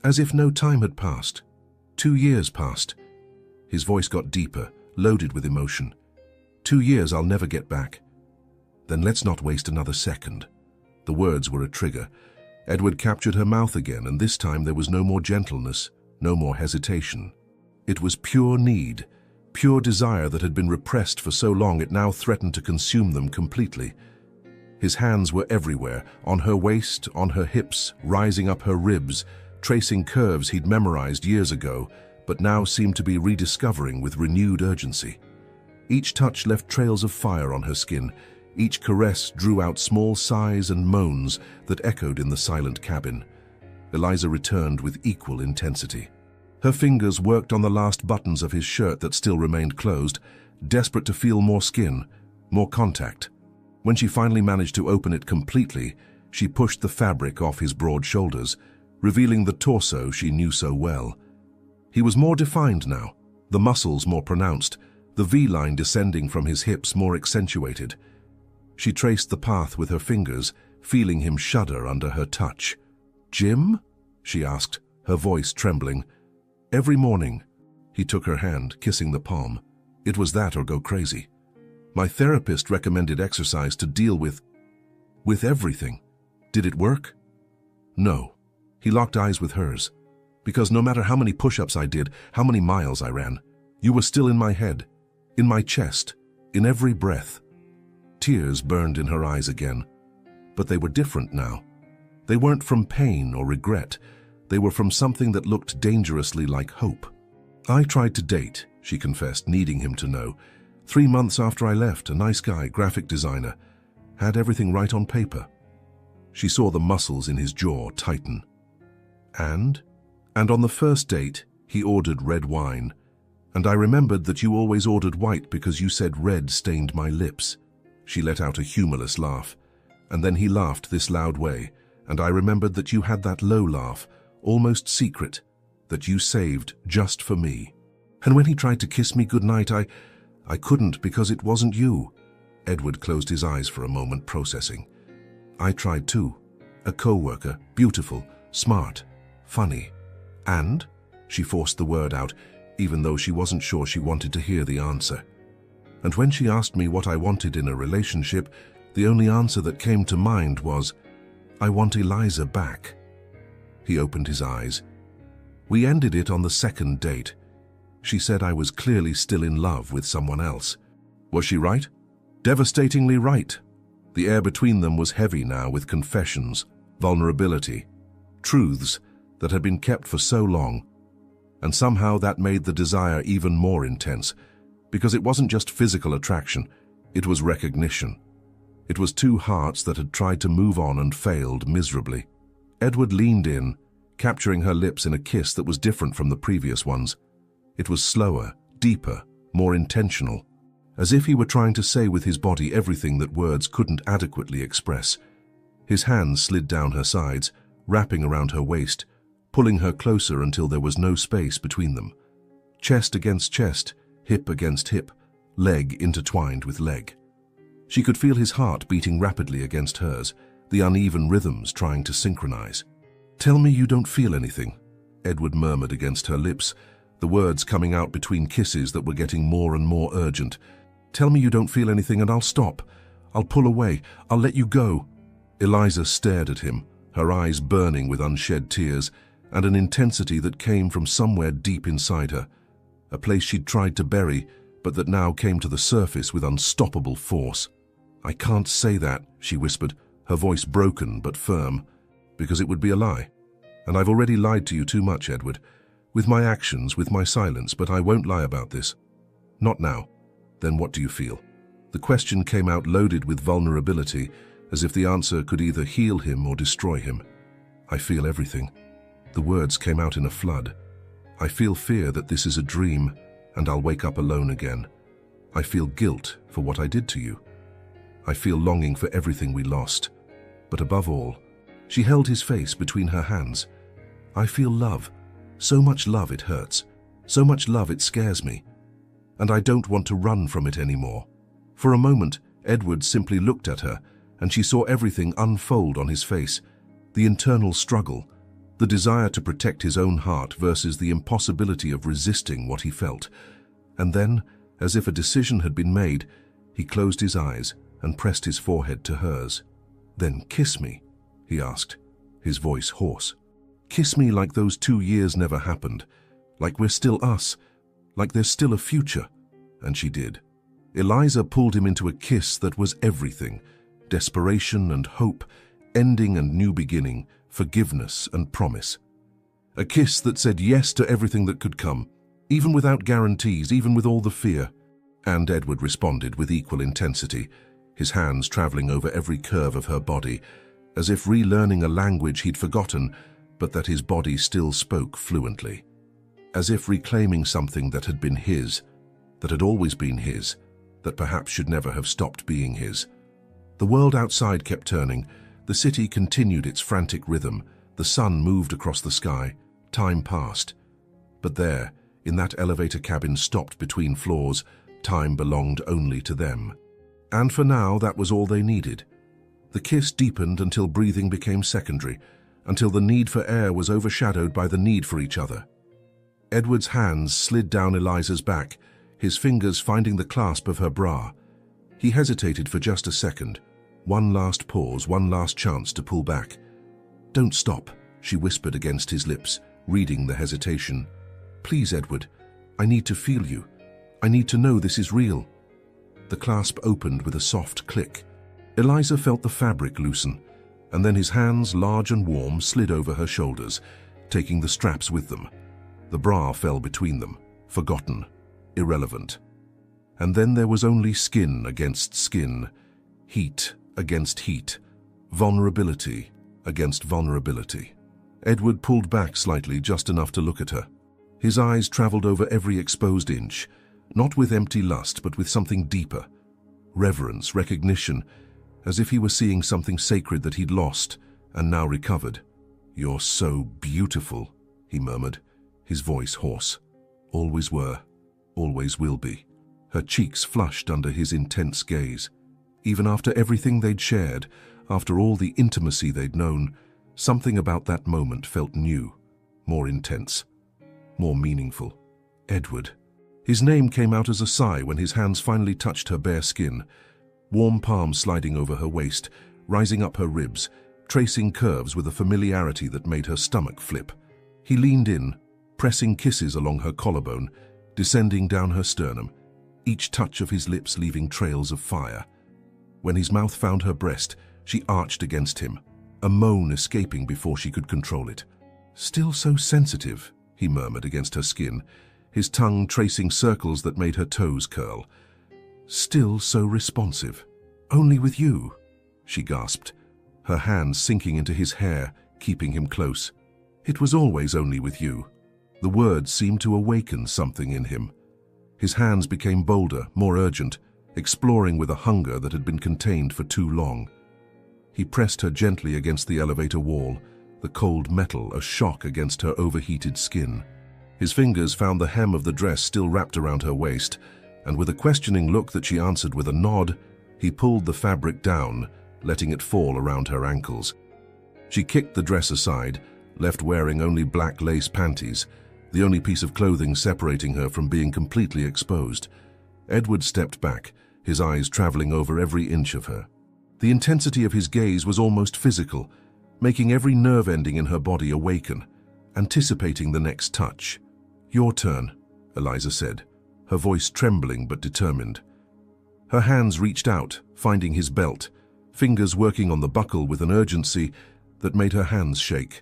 As if no time had passed. 2 years passed. His voice got deeper, loaded with emotion. 2 years I'll never get back. Then let's not waste another second. The words were a trigger. Edward captured her mouth again, and this time there was no more gentleness, no more hesitation. It was pure need, pure desire that had been repressed for so long it now threatened to consume them completely. His hands were everywhere, on her waist, on her hips, rising up her ribs, tracing curves he'd memorized years ago, but now seemed to be rediscovering with renewed urgency. Each touch left trails of fire on her skin. Each caress drew out small sighs and moans that echoed in the silent cabin. Eliza returned with equal intensity. Her fingers worked on the last buttons of his shirt that still remained closed, desperate to feel more skin, more contact. When she finally managed to open it completely, she pushed the fabric off his broad shoulders, revealing the torso she knew so well. He was more defined now, the muscles more pronounced, the V-line descending from his hips more accentuated. She traced the path with her fingers, feeling him shudder under her touch. "Jim?" she asked, her voice trembling. "Every morning." He took her hand, kissing the palm. "It was that or go crazy. My therapist recommended exercise to deal with everything. Did it work?" "No." He locked eyes with hers. "Because no matter how many push-ups I did, how many miles I ran, you were still in my head, in my chest, in every breath." Tears burned in her eyes again. But they were different now. They weren't from pain or regret. They were from something that looked dangerously like hope. "I tried to date," she confessed, needing him to know. 3 months after I left, a nice guy, graphic designer. Had everything right on paper." She saw the muscles in his jaw tighten. And on the first date, he ordered red wine. And I remembered that you always ordered white because you said red stained my lips." She let out a humorless laugh. And then he laughed this loud way, and I remembered that you had that low laugh, almost secret, that you saved just for me. "And when he tried to kiss me goodnight, I couldn't because it wasn't you." Edward closed his eyes for a moment, processing. "I tried too. A co-worker, beautiful, smart, funny. And?" She forced the word out, even though she wasn't sure she wanted to hear the answer. "And when she asked me what I wanted in a relationship, the only answer that came to mind was, I want Eliza back." He opened his eyes. "We ended it on the second date. She said I was clearly still in love with someone else. Was she right?" "Devastatingly right." The air between them was heavy now with confessions, vulnerability, truths that had been kept for so long. And somehow that made the desire even more intense, because it wasn't just physical attraction, it was recognition. It was two hearts that had tried to move on and failed miserably. Edward leaned in, capturing her lips in a kiss that was different from the previous ones. It was slower, deeper, more intentional, as if he were trying to say with his body everything that words couldn't adequately express. His hands slid down her sides, wrapping around her waist, pulling her closer until there was no space between them. Chest against chest, hip against hip, leg intertwined with leg. She could feel his heart beating rapidly against hers, the uneven rhythms trying to synchronize. "Tell me you don't feel anything," Edward murmured against her lips, the words coming out between kisses that were getting more and more urgent. "Tell me you don't feel anything and I'll stop. I'll pull away. I'll let you go." Eliza stared at him, her eyes burning with unshed tears, and an intensity that came from somewhere deep inside her, a place she'd tried to bury, but that now came to the surface with unstoppable force. "I can't say that," she whispered, her voice broken but firm, "because it would be a lie. And I've already lied to you too much, Edward, with my actions, with my silence, but I won't lie about this. Not now." "Then what do you feel?" The question came out loaded with vulnerability, as if the answer could either heal him or destroy him. "I feel everything." The words came out in a flood. "I feel fear that this is a dream, and I'll wake up alone again. I feel guilt for what I did to you. I feel longing for everything we lost. But above all, She held his face between her hands. "I feel love. So much love it hurts. So much love it scares me. And I don't want to run from it anymore." For a moment, Edward simply looked at her, and she saw everything unfold on his face. The internal struggle, the desire to protect his own heart versus the impossibility of resisting what he felt. And then, as if a decision had been made, he closed his eyes and pressed his forehead to hers. "Then kiss me," he asked, his voice hoarse. "Kiss me like those 2 years never happened, like we're still us, like there's still a future." And she did. Eliza pulled him into a kiss that was everything: desperation and hope, ending and new beginning, forgiveness and promise. A kiss that said yes to everything that could come, even without guarantees, even with all the fear. And Edward responded with equal intensity, his hands traveling over every curve of her body, as if relearning a language he'd forgotten, but that his body still spoke fluently. As if reclaiming something that had been his, that had always been his, that perhaps should never have stopped being his. The world outside kept turning. The city continued its frantic rhythm. The sun moved across the sky. Time passed. But there, in that elevator cabin stopped between floors, time belonged only to them. And for now, that was all they needed. The kiss deepened until breathing became secondary, until the need for air was overshadowed by the need for each other. Edward's hands slid down Eliza's back, his fingers finding the clasp of her bra. He hesitated for just a second. One last pause, one last chance to pull back. "Don't stop," she whispered against his lips, reading the hesitation. "Please, Edward, I need to feel you. I need to know this is real." The clasp opened with a soft click. Eliza felt the fabric loosen, and then his hands, large and warm, slid over her shoulders, taking the straps with them. The bra fell between them, forgotten, irrelevant. And then there was only skin against skin, heat against heat, vulnerability against vulnerability. Edward pulled back slightly, just enough to look at her. His eyes traveled over every exposed inch, not with empty lust, but with something deeper. Reverence, recognition, as if he were seeing something sacred that he'd lost and now recovered. "You're so beautiful," he murmured, his voice hoarse. "Always were, always will be." Her cheeks flushed under his intense gaze. Even after everything they'd shared, after all the intimacy they'd known, something about that moment felt new, more intense, more meaningful. Edward. His name came out as a sigh when his hands finally touched her bare skin, warm palms sliding over her waist, rising up her ribs, tracing curves with a familiarity that made her stomach flip. He leaned in, pressing kisses along her collarbone, descending down her sternum, each touch of his lips leaving trails of fire. When his mouth found her breast, she arched against him, a moan escaping before she could control it. "Still so sensitive," he murmured against her skin, his tongue tracing circles that made her toes curl. "Still so responsive. Only with you," she gasped, her hands sinking into his hair, keeping him close. "It was always only with you." The words seemed to awaken something in him. His hands became bolder, more urgent, exploring with a hunger that had been contained for too long. He pressed her gently against the elevator wall, the cold metal a shock against her overheated skin. His fingers found the hem of the dress still wrapped around her waist, and with a questioning look that she answered with a nod, he pulled the fabric down, letting it fall around her ankles. She kicked the dress aside, left wearing only black lace panties, the only piece of clothing separating her from being completely exposed. Edward stepped back, his eyes traveling over every inch of her. The intensity of his gaze was almost physical, making every nerve ending in her body awaken, anticipating the next touch. "Your turn," Eliza said, her voice trembling but determined. Her hands reached out, finding his belt, fingers working on the buckle with an urgency that made her hands shake.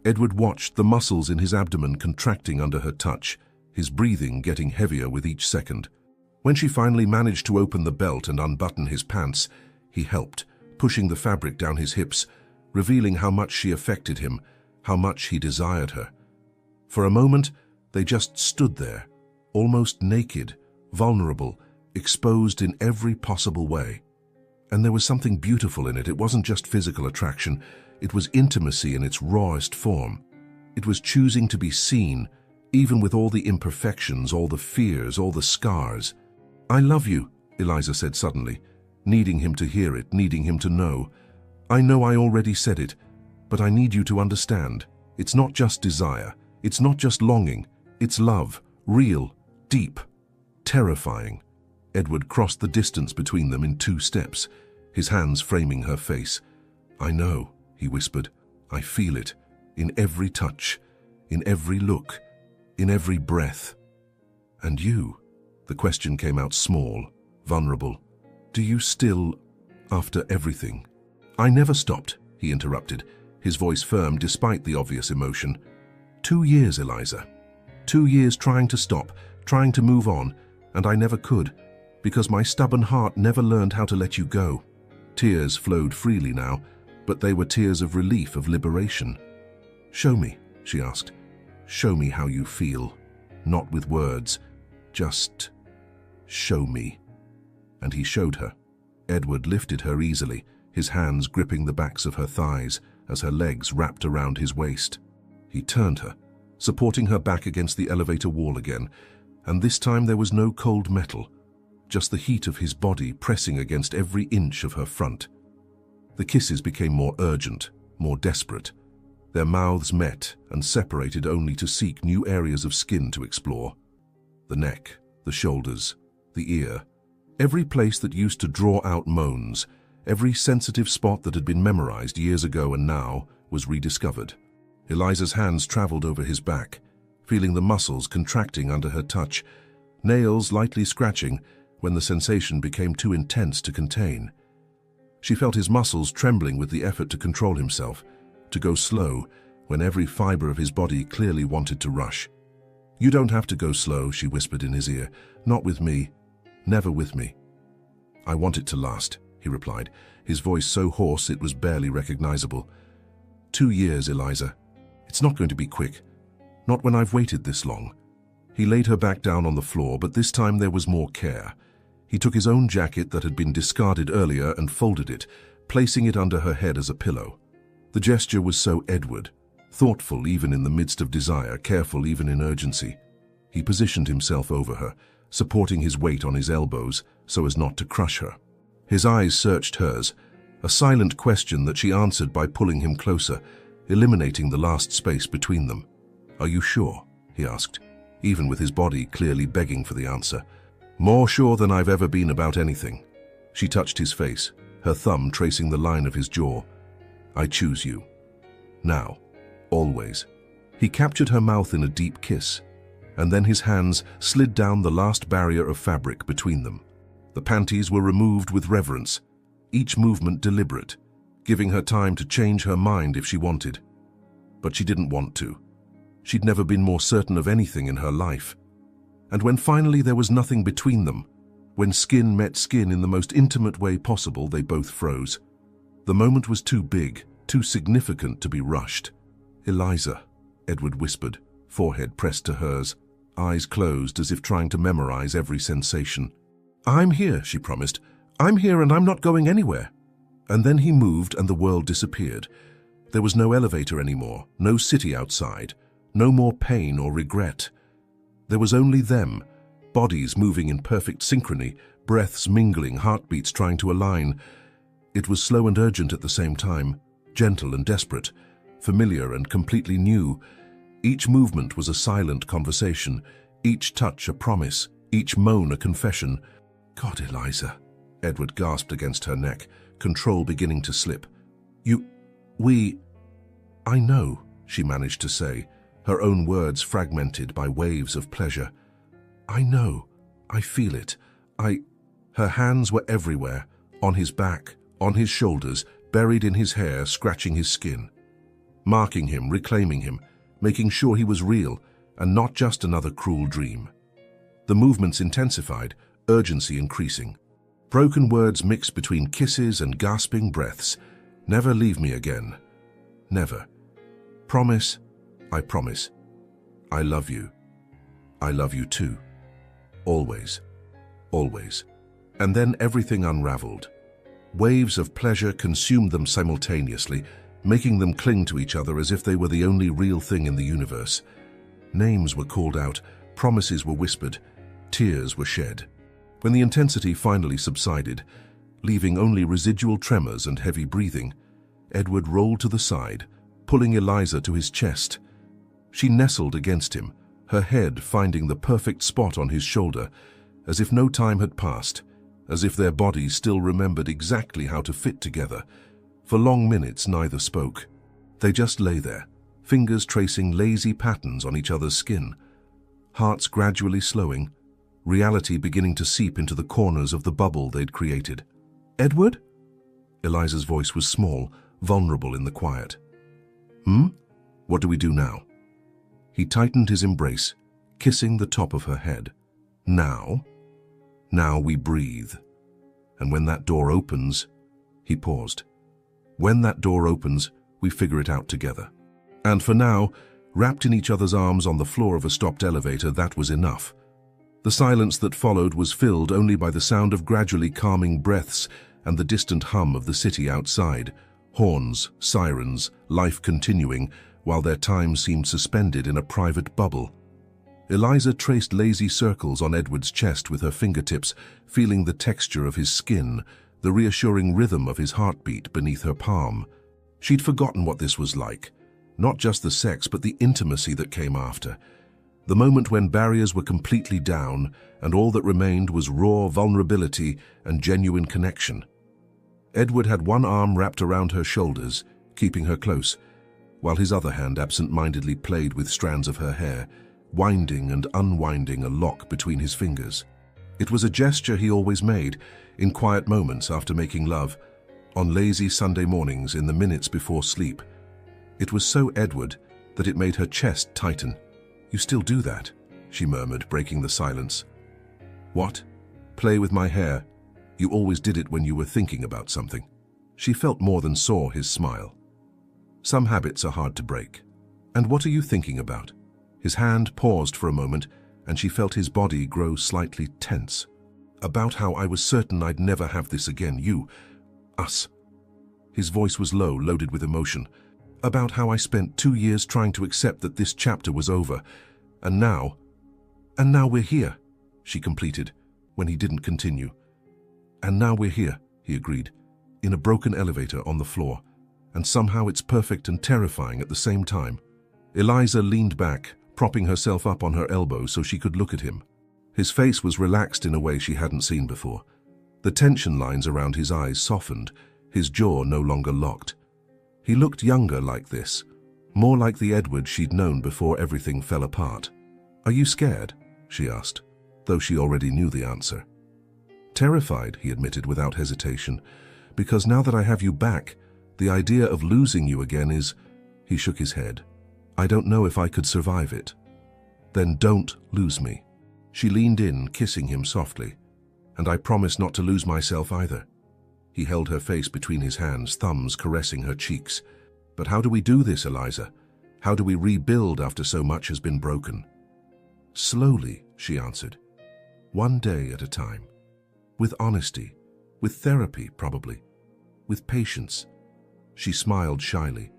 Edward watched the muscles in his abdomen contracting under her touch, his breathing getting heavier with each second. When she finally managed to open the belt and unbutton his pants, he helped, pushing the fabric down his hips, revealing how much she affected him, how much he desired her. For a moment, they just stood there, almost naked, vulnerable, exposed in every possible way. And there was something beautiful in it. It wasn't just physical attraction. It was intimacy in its rawest form. It was choosing to be seen, even with all the imperfections, all the fears, all the scars. "I love you," Eliza said suddenly, needing him to hear it, needing him to know. "I know I already said it, but I need you to understand. It's not just desire. It's not just longing. It's love, real, deep, terrifying." Edward crossed the distance between them in 2 steps, his hands framing her face. "I know," he whispered. "I feel it, in every touch, in every look, in every breath." "And you?" The question came out small, vulnerable. "Do you still, after everything?" "I never stopped," he interrupted, his voice firm despite the obvious emotion. 2 years, Eliza. 2 years trying to stop, trying to move on, and I never could, because my stubborn heart never learned how to let you go." Tears flowed freely now, but they were tears of relief, of liberation. "Show me," she asked. "Show me how you feel. Not with words. Just show me." And he showed her. Edward lifted her easily, his hands gripping the backs of her thighs as her legs wrapped around his waist. He turned her, supporting her back against the elevator wall again, and this time there was no cold metal, just the heat of his body pressing against every inch of her front. The kisses became more urgent, more desperate. Their mouths met and separated only to seek new areas of skin to explore. The neck, the shoulders, the ear, every place that used to draw out moans, every sensitive spot that had been memorized years ago and now was rediscovered. Eliza's hands traveled over his back, feeling the muscles contracting under her touch, nails lightly scratching when the sensation became too intense to contain. She felt his muscles trembling with the effort to control himself, to go slow when every fiber of his body clearly wanted to rush. "You don't have to go slow," she whispered in his ear. "Not with me. Never with me." "I want it to last," he replied, his voice so hoarse it was barely recognizable. 2 years, Eliza. It's not going to be quick. Not when I've waited this long." He laid her back down on the floor, but this time there was more care. He took his own jacket that had been discarded earlier and folded it, placing it under her head as a pillow. The gesture was so Edward, thoughtful even in the midst of desire, careful even in urgency. He positioned himself over her, supporting his weight on his elbows so as not to crush her. His eyes searched hers, a silent question that she answered by pulling him closer, eliminating the last space between them. "Are you sure?" he asked, even with his body clearly begging for the answer. "More sure than I've ever been about anything." She touched his face, her thumb tracing the line of his jaw. "I choose you. Now. Always." He captured her mouth in a deep kiss, and then his hands slid down the last barrier of fabric between them. The panties were removed with reverence, each movement deliberate, giving her time to change her mind if she wanted. But she didn't want to. She'd never been more certain of anything in her life. And when finally there was nothing between them, when skin met skin in the most intimate way possible, they both froze. The moment was too big, too significant to be rushed. "Eliza," Edward whispered, forehead pressed to hers, eyes closed as if trying to memorize every sensation. "I'm here," she promised. "I'm here and I'm not going anywhere." And then he moved and the world disappeared. There was no elevator anymore, no city outside, no more pain or regret. There was only them, bodies moving in perfect synchrony, breaths mingling, heartbeats trying to align. It was slow and urgent at the same time, gentle and desperate, familiar and completely new. Each movement was a silent conversation, each touch a promise, each moan a confession. "God, Eliza," Edward gasped against her neck, control beginning to slip. I know," she managed to say, her own words fragmented by waves of pleasure. "I know. I feel it. Her hands were everywhere, on his back, on his shoulders, buried in his hair, scratching his skin. Marking him, reclaiming him, making sure he was real and not just another cruel dream. The movements intensified, urgency increasing. Broken words mixed between kisses and gasping breaths. "Never leave me again. Never. Promise. I promise. I love you. I love you too. Always. Always." And then everything unraveled. Waves of pleasure consumed them simultaneously, making them cling to each other as if they were the only real thing in the universe. Names were called out, promises were whispered, tears were shed. When the intensity finally subsided, leaving only residual tremors and heavy breathing, Edward rolled to the side, pulling Eliza to his chest. She nestled against him, her head finding the perfect spot on his shoulder, as if no time had passed, as if their bodies still remembered exactly how to fit together. For long minutes neither spoke. They just lay there, fingers tracing lazy patterns on each other's skin, hearts gradually slowing, reality beginning to seep into the corners of the bubble they'd created. "Edward?" Eliza's voice was small, vulnerable in the quiet. What do we do now?" He tightened his embrace, kissing the top of her head. Now we breathe. And when that door opens," he paused. "When that door opens, we figure it out together." And for now, wrapped in each other's arms on the floor of a stopped elevator, that was enough. The silence that followed was filled only by the sound of gradually calming breaths and the distant hum of the city outside, horns, sirens, life continuing, while their time seemed suspended in a private bubble. Eliza traced lazy circles on Edward's chest with her fingertips, feeling the texture of his skin, the reassuring rhythm of his heartbeat beneath her palm. She'd forgotten what this was like, not just the sex but the intimacy that came after. The moment when barriers were completely down and all that remained was raw vulnerability and genuine connection. Edward had one arm wrapped around her shoulders, keeping her close, while his other hand absent-mindedly played with strands of her hair, winding and unwinding a lock between his fingers. It was a gesture he always made, in quiet moments after making love, on lazy Sunday mornings in the minutes before sleep. It was so Edward that it made her chest tighten. "You still do that?" she murmured, breaking the silence. "What? Play with my hair? You always did it when you were thinking about something." She felt more than saw his smile. "Some habits are hard to break." "And what are you thinking about?" His hand paused for a moment, and she felt his body grow slightly tense. "About how I was certain I'd never have this again. Us." His voice was low, loaded with emotion. "About how I spent 2 years trying to accept that this chapter was over. And now we're here," she completed, when he didn't continue. "And now we're here," he agreed, "in a broken elevator on the floor. And somehow it's perfect and terrifying at the same time." Eliza leaned back, propping herself up on her elbow so she could look at him. His face was relaxed in a way she hadn't seen before. The tension lines around his eyes softened, his jaw no longer locked. He looked younger like this, more like the Edward she'd known before everything fell apart. "Are you scared?" she asked, though she already knew the answer. "Terrified," he admitted without hesitation, "because now that I have you back, the idea of losing you again is—" He shook his head. "I don't know if I could survive it." "Then don't lose me." She leaned in, kissing him softly. "And I promise not to lose myself either." He held her face between his hands, thumbs caressing her cheeks. "But how do we do this, Eliza? How do we rebuild after so much has been broken?" "Slowly," she answered. "One day at a time. With honesty. With therapy, probably. With patience." She smiled shyly.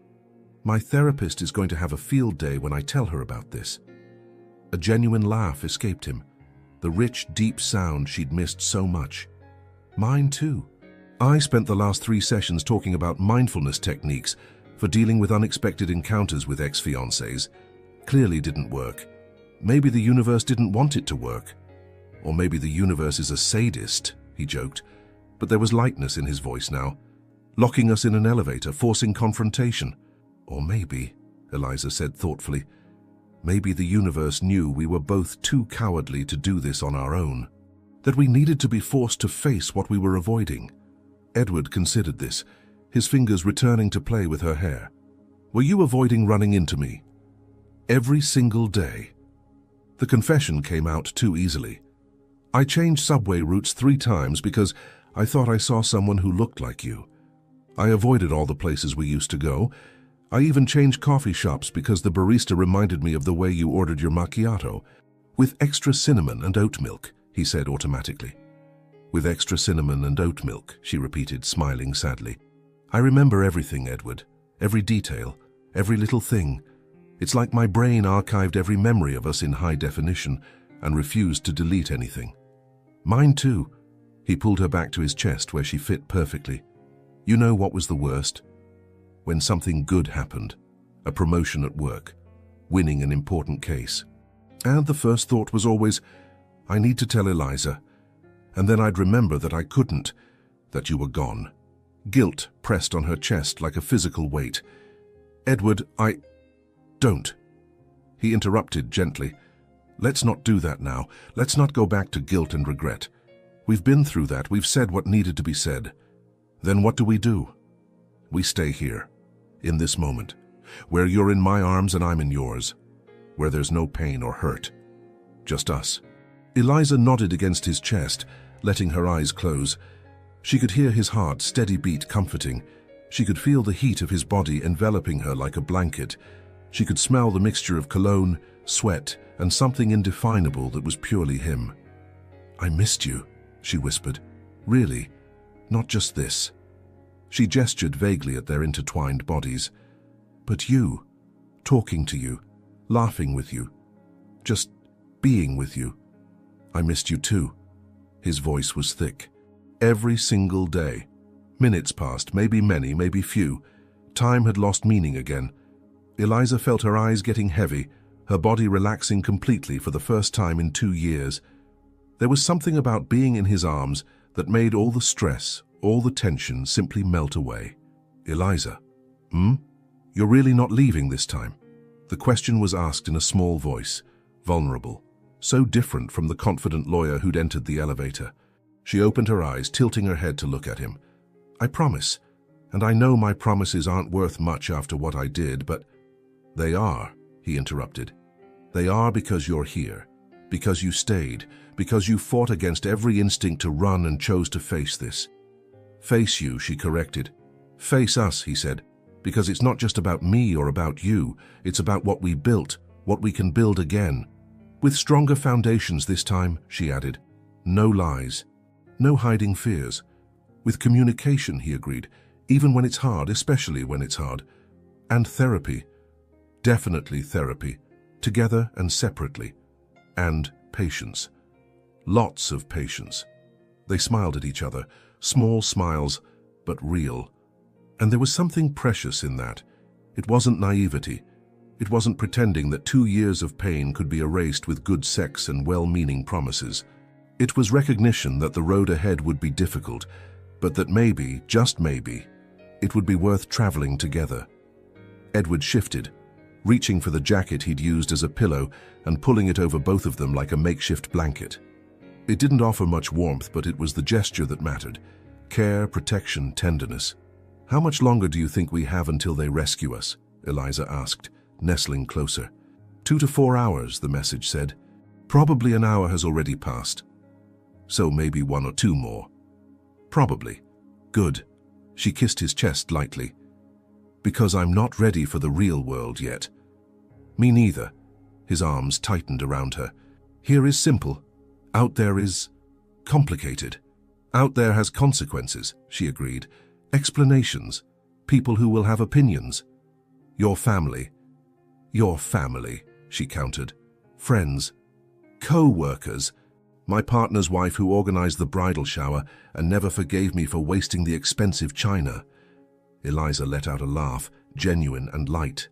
"My therapist is going to have a field day when I tell her about this." A genuine laugh escaped him, the rich, deep sound she'd missed so much. "Mine too. I spent the last 3 sessions talking about mindfulness techniques for dealing with unexpected encounters with ex-fiancés. Clearly didn't work. Maybe the universe didn't want it to work. Or maybe the universe is a sadist," he joked, but there was lightness in his voice now. "Locking us in an elevator, forcing confrontation. Or maybe," Eliza said thoughtfully, "maybe the universe knew we were both too cowardly to do this on our own. That we needed to be forced to face what we were avoiding." Edward considered this, his fingers returning to play with her hair. "Were you avoiding running into me?" "Every single day." The confession came out too easily. "I changed subway routes 3 times because I thought I saw someone who looked like you. I avoided all the places we used to go. I even changed coffee shops because the barista reminded me of the way you ordered your macchiato. With extra cinnamon and oat milk," he said automatically. "With extra cinnamon and oat milk," she repeated, smiling sadly. "I remember everything, Edward. every detail, every little thing. It's like my brain archived every memory of us in high definition and refused to delete anything. Mine too. He pulled her back to his chest where she fit perfectly. You know what was the worst? When something good happened. A promotion at work. Winning an important case. And the first thought was always, I need to tell Eliza. And then I'd remember that I couldn't, that you were gone. Guilt pressed on her chest like a physical weight. Edward, Don't. He interrupted gently. Let's not do that now. Let's not go back to guilt and regret. We've been through that. We've said what needed to be said. Then what do? We stay here, in this moment, where you're in my arms and I'm in yours, where there's no pain or hurt. Just us. Eliza nodded against his chest, letting her eyes close. She could hear his heart steady beat comforting. She could feel the heat of his body enveloping her like a blanket. She could smell the mixture of cologne, sweat, and something indefinable that was purely him. I missed you, she whispered. Really, not just this. She gestured vaguely at their intertwined bodies. But you, talking to you, laughing with you, just being with you. I missed you too. His voice was thick. Every single day. Minutes passed, maybe many, maybe few. Time had lost meaning again. Eliza felt her eyes getting heavy, her body relaxing completely for the first time in 2 years. There was something about being in his arms that made all the stress, all the tension simply melt away. Eliza, You're really not leaving this time? The question was asked in a small voice, vulnerable, so different from the confident lawyer who'd entered the elevator. She opened her eyes, tilting her head to look at him. I promise, and I know my promises aren't worth much after what I did, but they are, he interrupted. They are because you're here, because you stayed, because you fought against every instinct to run and chose to face this. Face you, she corrected. Face us, he said, because it's not just about me or about you, it's about what we built, what we can build again. With stronger foundations this time, she added. No lies, no hiding fears. With communication, he agreed, even when it's hard, especially when it's hard. And therapy. Definitely therapy, together and separately. And patience. Lots of patience. They smiled at each other, small smiles, but real. And there was something precious in that. It wasn't naivety. It wasn't pretending that 2 years of pain could be erased with good sex and well-meaning promises. It was recognition that the road ahead would be difficult, but that maybe, just maybe, it would be worth traveling together. Edward shifted, reaching for the jacket he'd used as a pillow and pulling it over both of them like a makeshift blanket. It didn't offer much warmth, but it was the gesture that mattered. Care, protection, tenderness. How much longer do you think we have until they rescue us? Eliza asked, nestling closer. 2 to 4 hours, the message said. Probably an hour has already passed. So maybe 1 or 2 more. Probably. Good. She kissed his chest lightly. Because I'm not ready for the real world yet. Me neither. His arms tightened around her. Here is simple. Out there is complicated. Out there has consequences, she agreed. Explanations. People who will have opinions. Your family. Your family, she countered. Friends. Co-workers. My partner's wife who organized the bridal shower and never forgave me for wasting the expensive china. Eliza let out a laugh, genuine and light.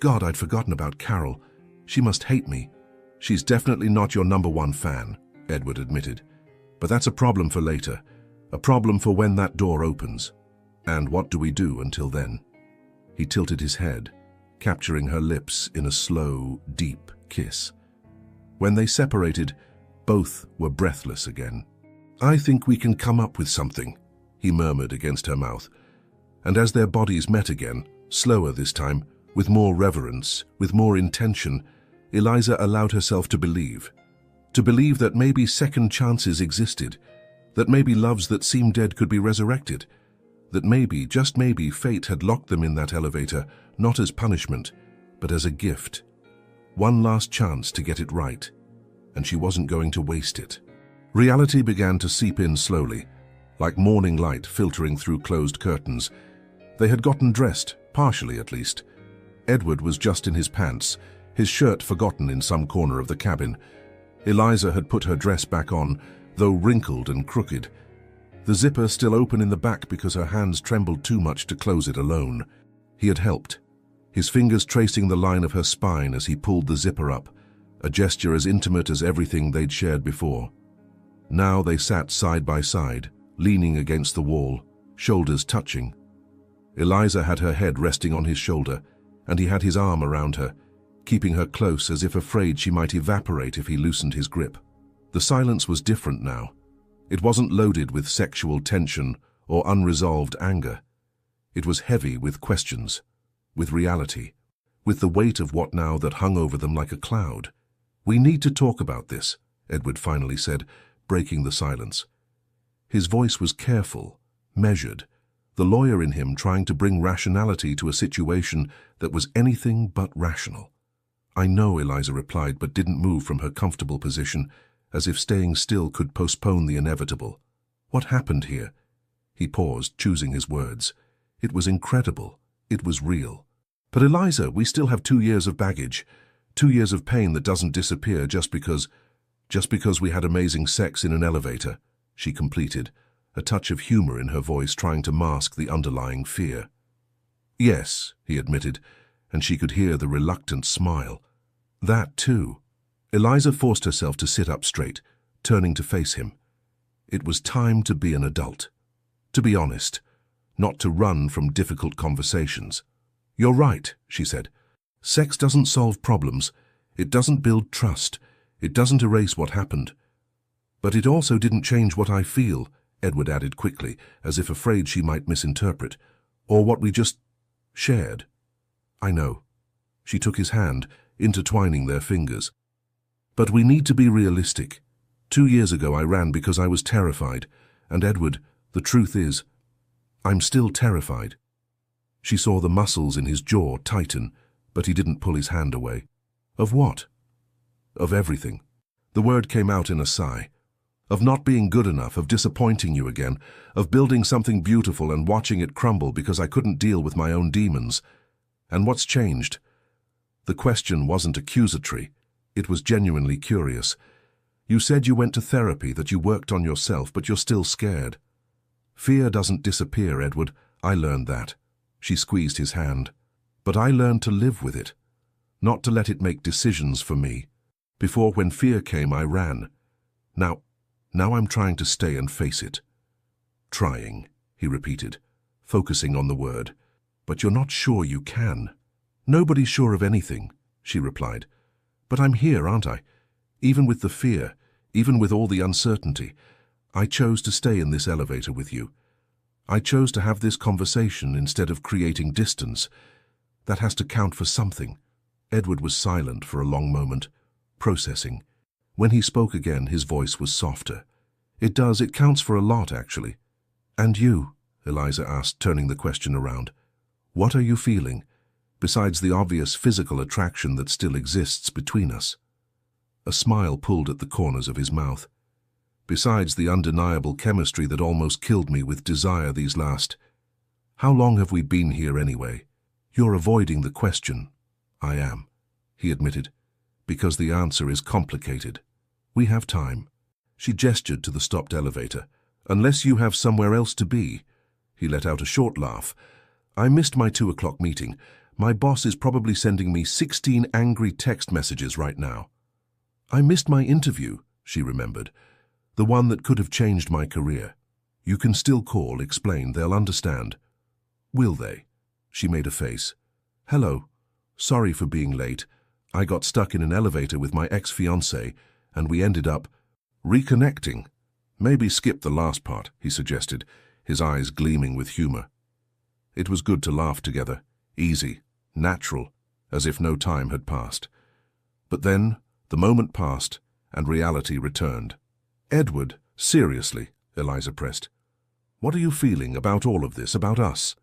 God, I'd forgotten about Carol. She must hate me. She's definitely not your #1 fan, Edward admitted. But that's a problem for later. A problem for when that door opens. And what do we do until then? He tilted his head, capturing her lips in a slow, deep kiss. When they separated, both were breathless again. I think we can come up with something, he murmured against her mouth. And as their bodies met again, slower this time, with more reverence, with more intention, Eliza allowed herself to believe that maybe second chances existed, that maybe loves that seemed dead could be resurrected, that maybe, just maybe, fate had locked them in that elevator, not as punishment, but as a gift. One last chance to get it right, and she wasn't going to waste it. Reality began to seep in slowly, like morning light filtering through closed curtains. They had gotten dressed, Partially, at least. Edward was just in his pants, his shirt forgotten in some corner of the cabin. Eliza had put her dress back on, though wrinkled and crooked. The zipper still open in the back because her hands trembled too much to close it alone. He had helped, his fingers tracing the line of her spine as he pulled the zipper up, a gesture as intimate as everything they'd shared before. Now they sat side by side, leaning against the wall, shoulders touching. Eliza had her head resting on his shoulder, and he had his arm around her, keeping her close as if afraid she might evaporate if he loosened his grip. The silence was different now. It wasn't loaded with sexual tension or unresolved anger. It was heavy with questions, with reality, with the weight of what now that hung over them like a cloud. "We need to talk about this," Edward finally said, breaking the silence. His voice was careful, measured, the lawyer in him trying to bring rationality to a situation that was anything but rational. "I know," Eliza replied, but didn't move from her comfortable position, as if staying still could postpone the inevitable. "What happened here?" He paused, choosing his words. It was incredible. It was real. "But Eliza, we still have 2 years of baggage. 2 years of pain that doesn't disappear just because we had amazing sex in an elevator," she completed, a touch of humor in her voice trying to mask the underlying fear. "Yes," he admitted, and she could hear the reluctant smile. "That too." Eliza forced herself to sit up straight, turning to face him. It was time to be an adult. To be honest, not to run from difficult conversations. "You're right," she said. "Sex doesn't solve problems. It doesn't build trust. It doesn't erase what happened. But it also didn't change what I feel," Edward added quickly, as if afraid she might misinterpret, "or what we just shared." "I know." She took his hand, intertwining their fingers. "But we need to be realistic. 2 years ago I ran because I was terrified, and Edward, the truth is, I'm still terrified." She saw the muscles in his jaw tighten, but he didn't pull his hand away. "Of what?" "Of everything." The word came out in a sigh. "Of not being good enough, of disappointing you again, of building something beautiful and watching it crumble because I couldn't deal with my own demons. And what's changed?" The question wasn't accusatory. It was genuinely curious. "You said you went to therapy, that you worked on yourself, but you're still scared." "Fear doesn't disappear, Edward. I learned that." She squeezed his hand. "But I learned to live with it, not to let it make decisions for me. Before, when fear came, I ran. Now I'm trying to stay and face it." "Trying," he repeated, focusing on the word. "But you're not sure you can." "Nobody's sure of anything," she replied. "But I'm here, aren't I? Even with the fear, even with all the uncertainty. I chose to stay in this elevator with you. I chose to have this conversation instead of creating distance. That has to count for something." Edward was silent for a long moment, processing. When he spoke again, his voice was softer. "It does. It counts for a lot, actually." "And you?" Eliza asked, turning the question around. "What are you feeling, besides the obvious physical attraction that still exists between us?" A smile pulled at the corners of his mouth. "Besides the undeniable chemistry that almost killed me with desire these last... How long have we been here anyway?" "You're avoiding the question." "I am," he admitted, "because the answer is complicated. We have time." She gestured to the stopped elevator. "Unless you have somewhere else to be." He let out a short laugh. "I missed my 2 o'clock meeting. My boss is probably sending me 16 angry text messages right now." "I missed my interview," she remembered. "The one that could have changed my career. You can still call, explain, they'll understand." "Will they?" She made a face. "Hello. Sorry for being late. I got stuck in an elevator with my ex-fiancée, and we ended up reconnecting." "Maybe skip the last part," he suggested, his eyes gleaming with humor. It was good to laugh together, easy, natural, as if no time had passed. But then, the moment passed, and reality returned. "Edward, seriously," Eliza pressed. "What are you feeling about all of this, about us?"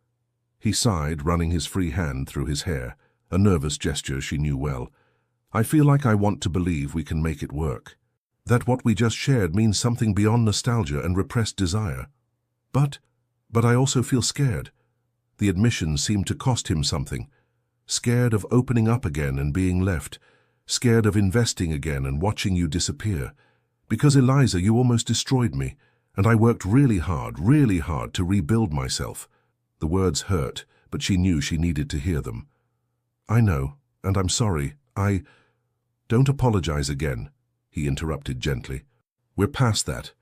He sighed, running his free hand through his hair, a nervous gesture she knew well. "I feel like I want to believe we can make it work. That what we just shared means something beyond nostalgia and repressed desire. But I also feel scared. The admission seemed to cost him something. Scared of opening up again and being left. Scared of investing again and watching you disappear. Because, Eliza, you almost destroyed me, and I worked really hard to rebuild myself. The words hurt, but she knew she needed to hear them. I know, and I'm sorry. Don't apologize again, he interrupted gently. We're past that.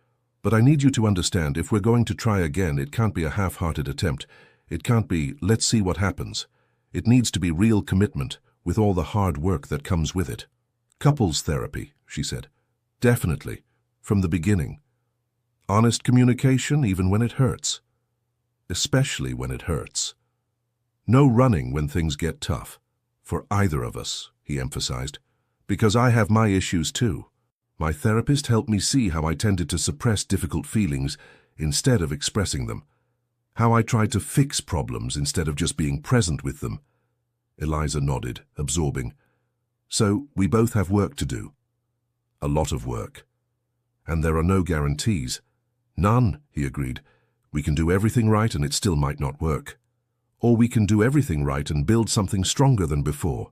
But I need you to understand, if we're going to try again, it can't be a half-hearted attempt. It can't be, let's see what happens. It needs to be real commitment, with all the hard work that comes with it. Couples therapy, she said. Definitely, from the beginning. Honest communication, even when it hurts. Especially when it hurts. No running when things get tough. For either of us, he emphasized. Because I have my issues too. My therapist helped me see how I tended to suppress difficult feelings instead of expressing them. How I tried to fix problems instead of just being present with them. Eliza nodded, absorbing. So, we both have work to do. A lot of work. And there are no guarantees. None, he agreed. We can do everything right and it still might not work. Or we can do everything right and build something stronger than before.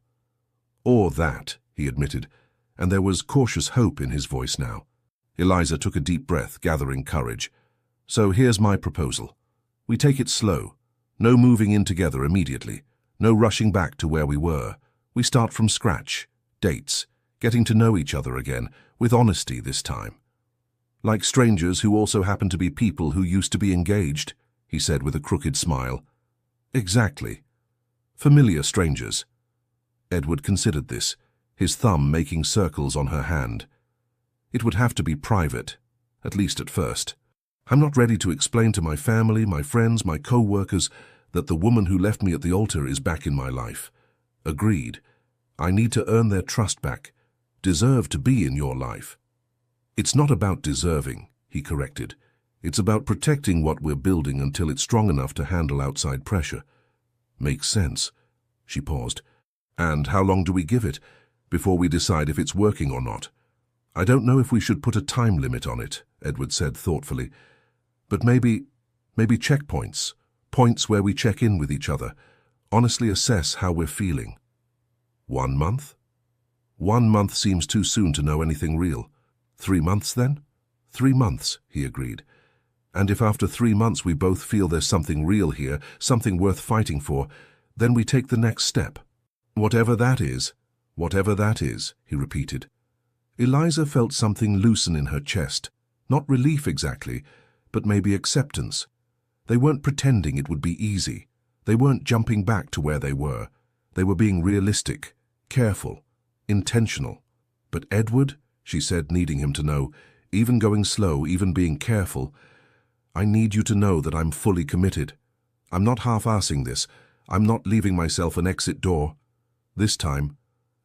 Or that, he admitted, and there was cautious hope in his voice now. Eliza took a deep breath, gathering courage. So here's my proposal. We take it slow. No moving in together immediately. No rushing back to where we were. We start from scratch. Dates. Getting to know each other again, with honesty this time. Like strangers who also happen to be people who used to be engaged, he said with a crooked smile. Exactly. Familiar strangers. Edward considered this, his thumb making circles on her hand. It would have to be private, at least at first. I'm not ready to explain to my family, my friends, my co-workers, that the woman who left me at the altar is back in my life. Agreed. I need to earn their trust back. Deserve to be in your life. It's not about deserving, he corrected. It's about protecting what we're building until it's strong enough to handle outside pressure. Makes sense. She paused. And how long do we give it before we decide if it's working or not? I don't know if we should put a time limit on it, Edward said thoughtfully. But maybe checkpoints. Points where we check in with each other. Honestly assess how we're feeling. 1 month? 1 month seems too soon to know anything real. 3 months then? 3 months, he agreed. And if after 3 months we both feel there's something real here, something worth fighting for, then we take the next step. Whatever that is, he repeated. Eliza felt something loosen in her chest. Not relief exactly, but maybe acceptance. They weren't pretending it would be easy. They weren't jumping back to where they were. They were being realistic, careful, intentional. But Edward, she said, needing him to know, even going slow, even being careful, I need you to know that I'm fully committed. I'm not half-assing this. I'm not leaving myself an exit door. This time,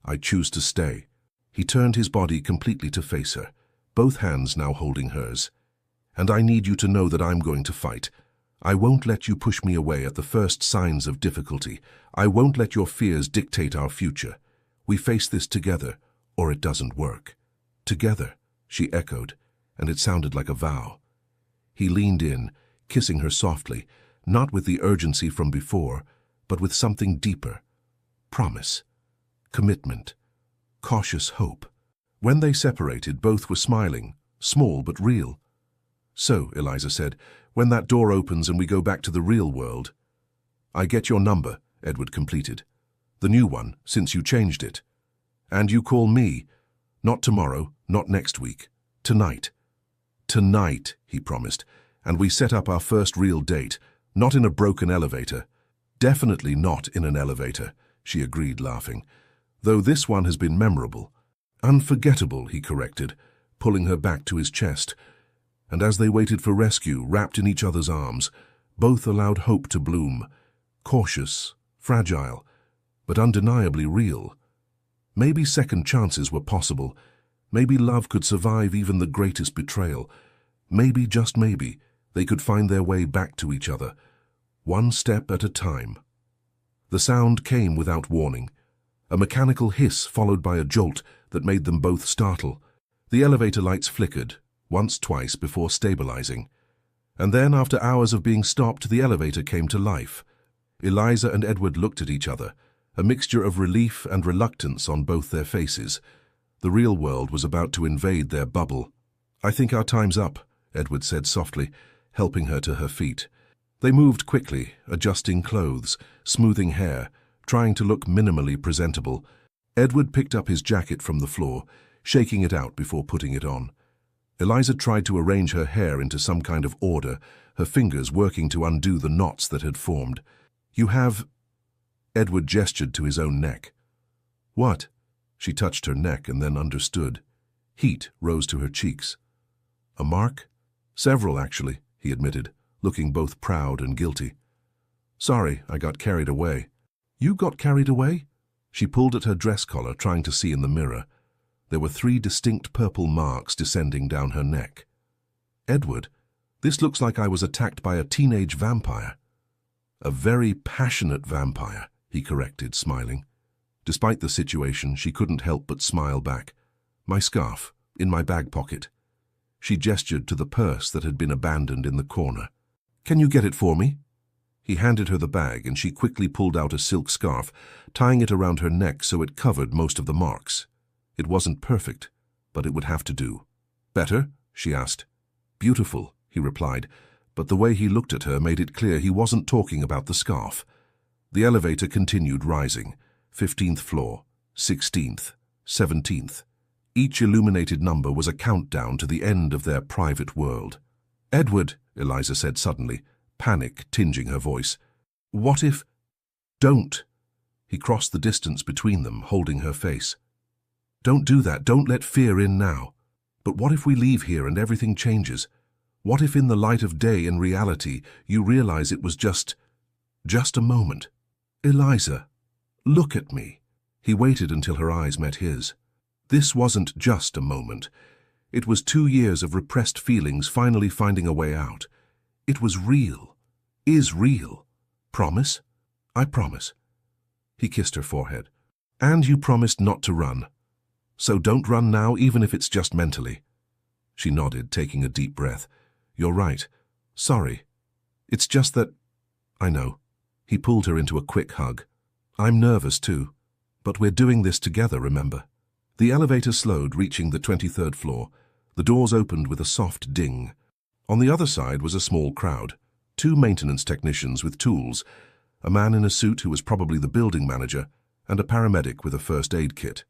I choose to stay. He turned his body completely to face her, both hands now holding hers. And I need you to know that I'm going to fight. I won't let you push me away at the first signs of difficulty. I won't let your fears dictate our future. We face this together, or it doesn't work. Together, she echoed, and it sounded like a vow. He leaned in, kissing her softly, not with the urgency from before, but with something deeper. Promise. Commitment. Cautious hope. When they separated, both were smiling, small but real. So, Eliza said, when that door opens and we go back to the real world. I get your number, Edward completed. The new one, since you changed it. And you call me. Not tomorrow, not next week. Tonight. Tonight, he promised, and we set up our first real date, not in a broken elevator. Definitely not in an elevator, she agreed, laughing. Though this one has been memorable. Unforgettable, he corrected, pulling her back to his chest. And as they waited for rescue, wrapped in each other's arms, both allowed hope to bloom. Cautious, fragile, but undeniably real. Maybe second chances were possible. Maybe love could survive even the greatest betrayal. Maybe, just maybe, they could find their way back to each other, one step at a time. The sound came without warning. A mechanical hiss followed by a jolt that made them both startle. The elevator lights flickered, once, twice, before stabilizing. And then, after hours of being stopped, the elevator came to life. Eliza and Edward looked at each other, a mixture of relief and reluctance on both their faces. The real world was about to invade their bubble. "I think our time's up," Edward said softly, helping her to her feet. They moved quickly, adjusting clothes, smoothing hair, trying to look minimally presentable. Edward picked up his jacket from the floor, shaking it out before putting it on. Eliza tried to arrange her hair into some kind of order, her fingers working to undo the knots that had formed. "You have—" Edward gestured to his own neck. "What?" She touched her neck and then understood. Heat rose to her cheeks. "A mark?" "Several, actually," he admitted, looking both proud and guilty. "Sorry, I got carried away." "You got carried away?" She pulled at her dress collar, trying to see in the mirror. There were 3 distinct purple marks descending down her neck. "Edward, this looks like I was attacked by a teenage vampire." "A very passionate vampire," he corrected, smiling. Despite the situation, she couldn't help but smile back. "My scarf, in my bag pocket." She gestured to the purse that had been abandoned in the corner. "Can you get it for me?" He handed her the bag and she quickly pulled out a silk scarf, tying it around her neck so it covered most of the marks. It wasn't perfect, but it would have to do. "Better?" she asked. "Beautiful," he replied, but the way he looked at her made it clear he wasn't talking about the scarf. The elevator continued rising. 15th floor, 16th, 17th. Each illuminated number was a countdown to the end of their private world. "Edward," Eliza said suddenly, panic tinging her voice. "What if—" "Don't." He crossed the distance between them, holding her face. "Don't do that. Don't let fear in now. But what if we leave here and everything changes? What if in the light of day and reality you realize it was just a moment? Eliza, look at me." He waited until her eyes met his. This wasn't just a moment. It was 2 years of repressed feelings finally finding a way out. It was real. Is real. "Promise?" "I promise." He kissed her forehead. "And you promised not to run. So don't run now, even if it's just mentally." She nodded, taking a deep breath. "You're right. Sorry. It's just that—" "I know." He pulled her into a quick hug. "I'm nervous too. But we're doing this together, remember?" The elevator slowed, reaching the 23rd floor. The doors opened with a soft ding. On the other side was a small crowd. 2 maintenance technicians with tools, a man in a suit who was probably the building manager, and a paramedic with a first aid kit.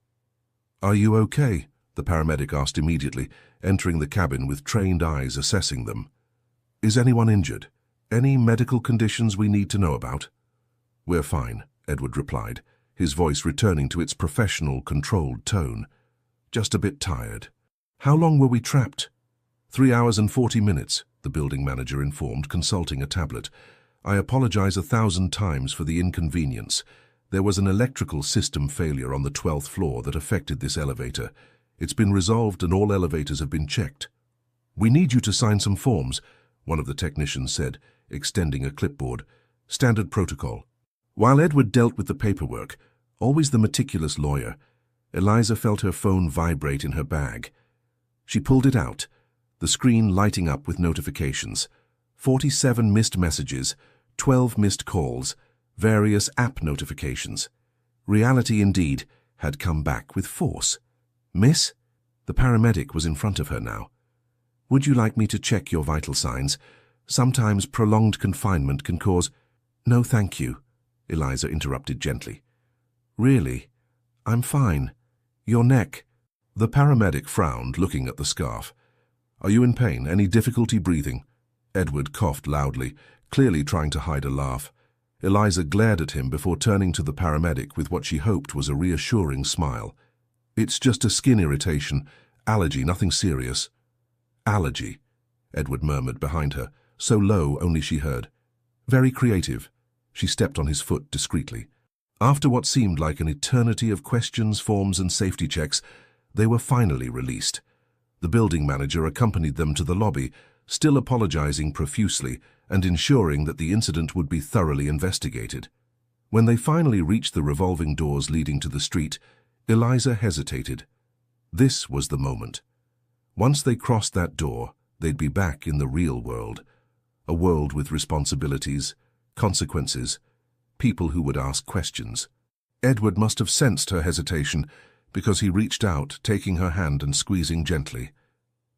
"Are you okay?" the paramedic asked immediately, entering the cabin with trained eyes assessing them. "Is anyone injured? Any medical conditions we need to know about?" "We're fine," Edward replied, his voice returning to its professional, controlled tone. "Just a bit tired." "How long were we trapped?" 3 hours and 40 minutes, the building manager informed, consulting a tablet. "I apologize 1,000 times for the inconvenience. There was an electrical system failure on the 12th floor that affected this elevator. It's been resolved and all elevators have been checked." "We need you to sign some forms," one of the technicians said, extending a clipboard. "Standard protocol." While Edward dealt with the paperwork, always the meticulous lawyer, Eliza felt her phone vibrate in her bag. She pulled it out, the screen lighting up with notifications. 47 missed messages, 12 missed calls, various app notifications. Reality, indeed, had come back with force. "Miss?" The paramedic was in front of her now. "Would you like me to check your vital signs? Sometimes prolonged confinement can cause—" "No, thank you," Eliza interrupted gently. "Really? I'm fine. Your neck—" The paramedic frowned, looking at the scarf. "Are you in pain? Any difficulty breathing?" Edward coughed loudly, clearly trying to hide a laugh. Eliza glared at him before turning to the paramedic with what she hoped was a reassuring smile. "It's just a skin irritation. Allergy, nothing serious." "Allergy," Edward murmured behind her, so low only she heard. "Very creative." She stepped on his foot discreetly. After what seemed like an eternity of questions, forms, and safety checks, they were finally released. The building manager accompanied them to the lobby, still apologizing profusely and ensuring that the incident would be thoroughly investigated. When they finally reached the revolving doors leading to the street, Eliza hesitated. This was the moment. Once they crossed that door, they'd be back in the real world. A world with responsibilities, consequences, people who would ask questions. Edward must have sensed her hesitation because he reached out, taking her hand and squeezing gently.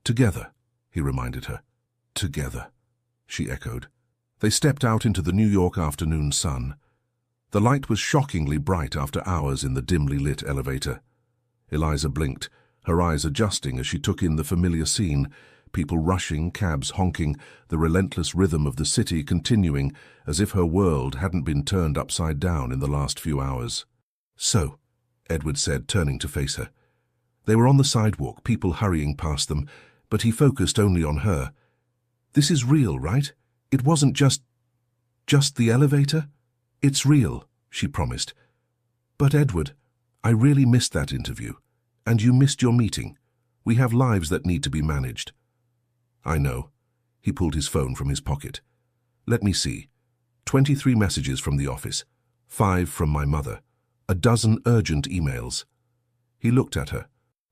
"Together," he reminded her. "Together," she echoed. They stepped out into the New York afternoon sun. The light was shockingly bright after hours in the dimly lit elevator. Eliza blinked, her eyes adjusting as she took in the familiar scene, people rushing, cabs honking, the relentless rhythm of the city continuing as if her world hadn't been turned upside down in the last few hours. "So," Edward said, turning to face her. They were on the sidewalk, people hurrying past them, but he focused only on her. "This is real, right? It wasn't just the elevator?" "It's real," she promised. "But Edward, I really missed that interview. And you missed your meeting. We have lives that need to be managed." "I know." He pulled his phone from his pocket. "Let me see. 23 messages from the office, 5 from my mother, a dozen urgent emails." He looked at her.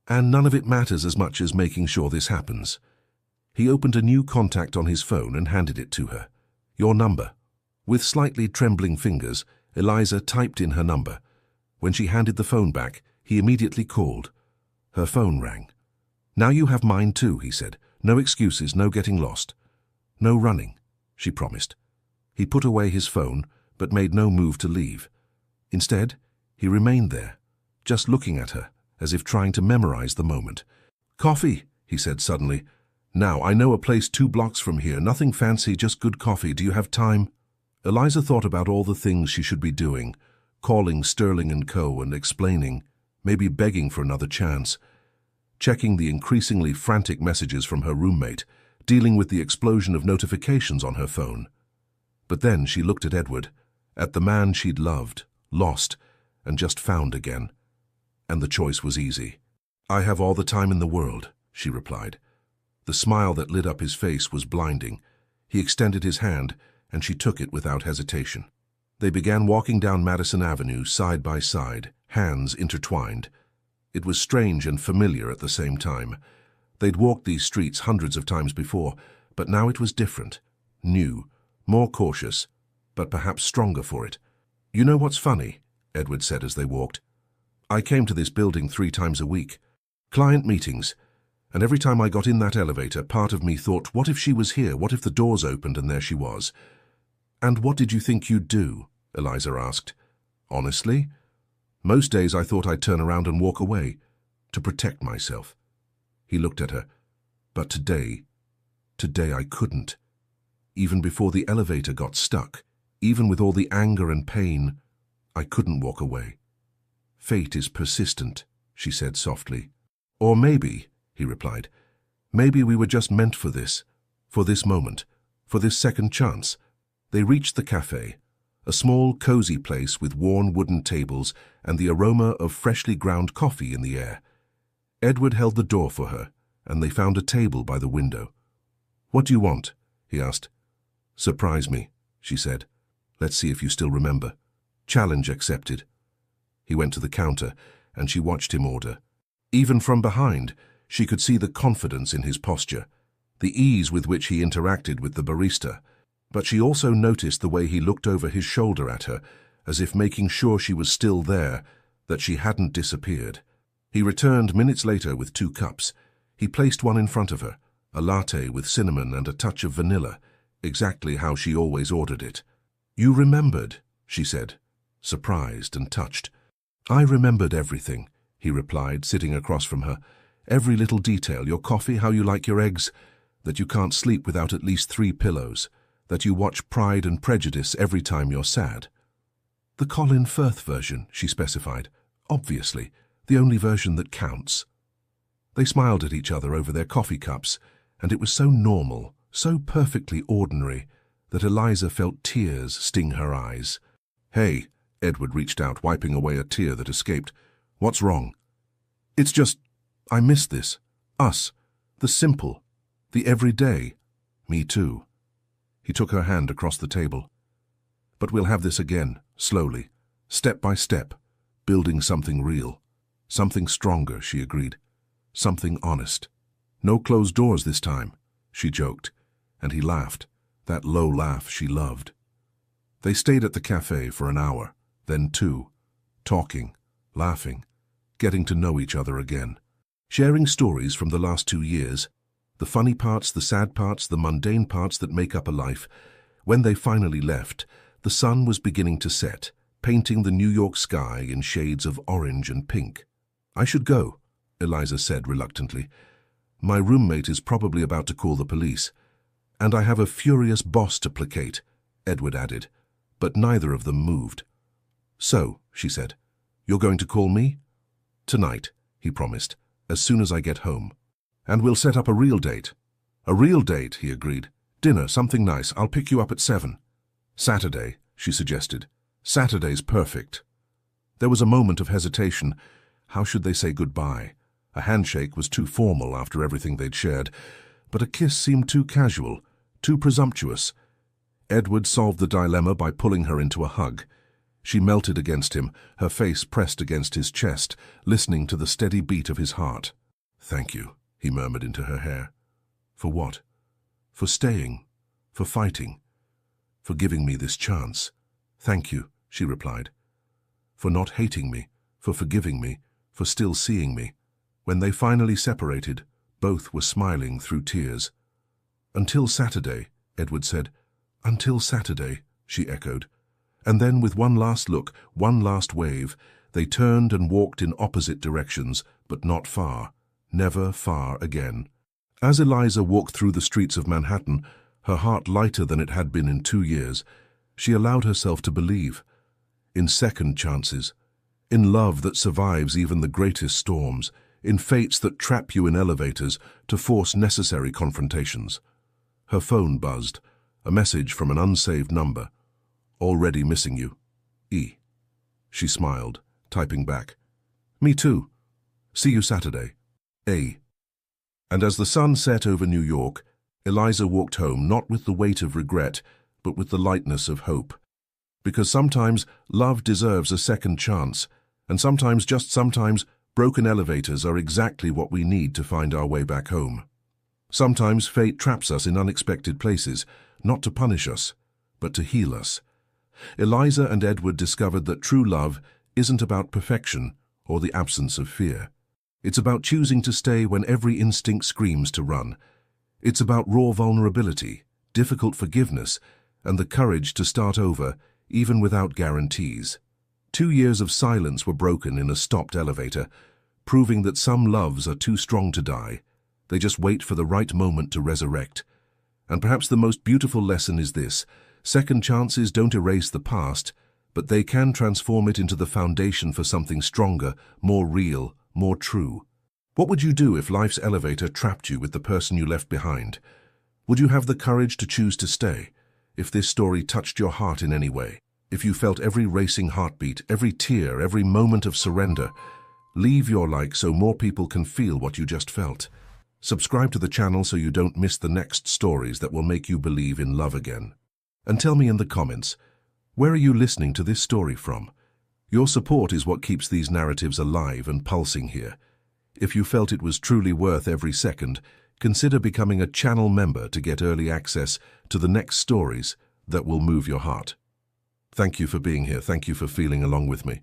"And none of it matters as much as making sure this happens." He opened a new contact on his phone and handed it to her. "Your number." With slightly trembling fingers, Eliza typed in her number. When she handed the phone back, he immediately called. Her phone rang. "Now you have mine too," he said. "No excuses, no getting lost." "No running," she promised. He put away his phone, but made no move to leave. Instead, he remained there, just looking at her, as if trying to memorize the moment. "Coffee," he said suddenly. "Now, I know a place 2 blocks from here, nothing fancy, just good coffee. Do you have time?" Eliza thought about all the things she should be doing, calling Sterling & Co. and explaining, maybe begging for another chance, checking the increasingly frantic messages from her roommate, dealing with the explosion of notifications on her phone. But then she looked at Edward, at the man she'd loved, lost, and just found again. And the choice was easy. "I have all the time in the world," she replied. The smile that lit up his face was blinding. He extended his hand, and she took it without hesitation. They began walking down Madison Avenue side by side, hands intertwined. It was strange and familiar at the same time. They'd walked these streets hundreds of times before, but now it was different, new, more cautious, but perhaps stronger for it. "You know what's funny?" Edward said as they walked. "I came to this building 3 times a week. Client meetings. And every time I got in that elevator, part of me thought, what if she was here? What if the doors opened and there she was?" "And what did you think you'd do?" Eliza asked. "Honestly? Most days I thought I'd turn around and walk away, to protect myself." He looked at her. "But today I couldn't. Even before the elevator got stuck, even with all the anger and pain, I couldn't walk away." "Fate is persistent," she said softly. "Or maybe," he replied, "maybe we were just meant for this moment, for this second chance." They reached the cafe, a small, cozy place with worn wooden tables and the aroma of freshly ground coffee in the air. Edward held the door for her, and they found a table by the window. "What do you want?" he asked. "Surprise me," she said. "Let's see if you still remember." Challenge accepted. He went to the counter, and she watched him order. Even from behind, she could see the confidence in his posture, the ease with which he interacted with the barista. But she also noticed the way he looked over his shoulder at her, as if making sure she was still there, that she hadn't disappeared. He returned minutes later with 2 cups. He placed one in front of her, a latte with cinnamon and a touch of vanilla, exactly how she always ordered it. "You remembered," she said, surprised and touched. "I remembered everything," he replied, sitting across from her. "Every little detail, your coffee, how you like your eggs, that you can't sleep without at least 3 pillows, that you watch Pride and Prejudice every time you're sad." "The Colin Firth version," she specified. "Obviously, the only version that counts." They smiled at each other over their coffee cups, and it was so normal, so perfectly ordinary, that Eliza felt tears sting her eyes. "Hey," Edward reached out, wiping away a tear that escaped. "What's wrong?" "It's just, I miss this. Us. The simple. The everyday." "Me too." He took her hand across the table. "But we'll have this again, slowly, step by step, building something real. Something stronger," she agreed. "Something honest. No closed doors this time," she joked, and he laughed, that low laugh she loved. They stayed at the cafe for an hour, then 2, talking, laughing, getting to know each other again, sharing stories from the last 2 years, the funny parts, the sad parts, the mundane parts that make up a life. When they finally left, the sun was beginning to set, painting the New York sky in shades of orange and pink. "I should go," Eliza said reluctantly. "My roommate is probably about to call the police. And I have a furious boss to placate," Edward added, but neither of them moved. "So," she said, "you're going to call me?" "Tonight," he promised, "as soon as I get home. And we'll set up a real date." "A real date," he agreed. "Dinner, something nice. I'll pick you up at 7. "Saturday," she suggested. "Saturday's perfect." There was a moment of hesitation. How should they say goodbye? A handshake was too formal after everything they'd shared, but a kiss seemed too casual, too presumptuous. Edward solved the dilemma by pulling her into a hug. She melted against him, her face pressed against his chest, listening to the steady beat of his heart. "Thank you," he murmured into her hair. "For what?" "For staying, for fighting, for giving me this chance." "Thank you," she replied. "For not hating me, for forgiving me, for still seeing me." When they finally separated, both were smiling through tears. "Until Saturday," Edward said. "Until Saturday," she echoed. And then, with one last look, one last wave, they turned and walked in opposite directions, but not far, never far again. As Eliza walked through the streets of Manhattan, her heart lighter than it had been in 2 years, she allowed herself to believe in second chances, in love that survives even the greatest storms, in fates that trap you in elevators to force necessary confrontations. Her phone buzzed, a message from an unsaved number. "Already missing you. E." She smiled, typing back. "Me too. See you Saturday. A." And as the sun set over New York, Eliza walked home not with the weight of regret, but with the lightness of hope. Because sometimes love deserves a second chance, and sometimes, just sometimes, broken elevators are exactly what we need to find our way back home. Sometimes fate traps us in unexpected places, not to punish us, but to heal us. Eliza and Edward discovered that true love isn't about perfection or the absence of fear. It's about choosing to stay when every instinct screams to run. It's about raw vulnerability, difficult forgiveness, and the courage to start over, even without guarantees. 2 years of silence were broken in a stopped elevator, proving that some loves are too strong to die. They just wait for the right moment to resurrect. And perhaps the most beautiful lesson is this: second chances don't erase the past, but they can transform it into the foundation for something stronger, more real, more true. What would you do if life's elevator trapped you with the person you left behind? Would you have the courage to choose to stay? If this story touched your heart in any way, if you felt every racing heartbeat, every tear, every moment of surrender, leave your like so more people can feel what you just felt. Subscribe to the channel so you don't miss the next stories that will make you believe in love again. And tell me in the comments, where are you listening to this story from? Your support is what keeps these narratives alive and pulsing here. If you felt it was truly worth every second, consider becoming a channel member to get early access to the next stories that will move your heart. Thank you for being here. Thank you for feeling along with me.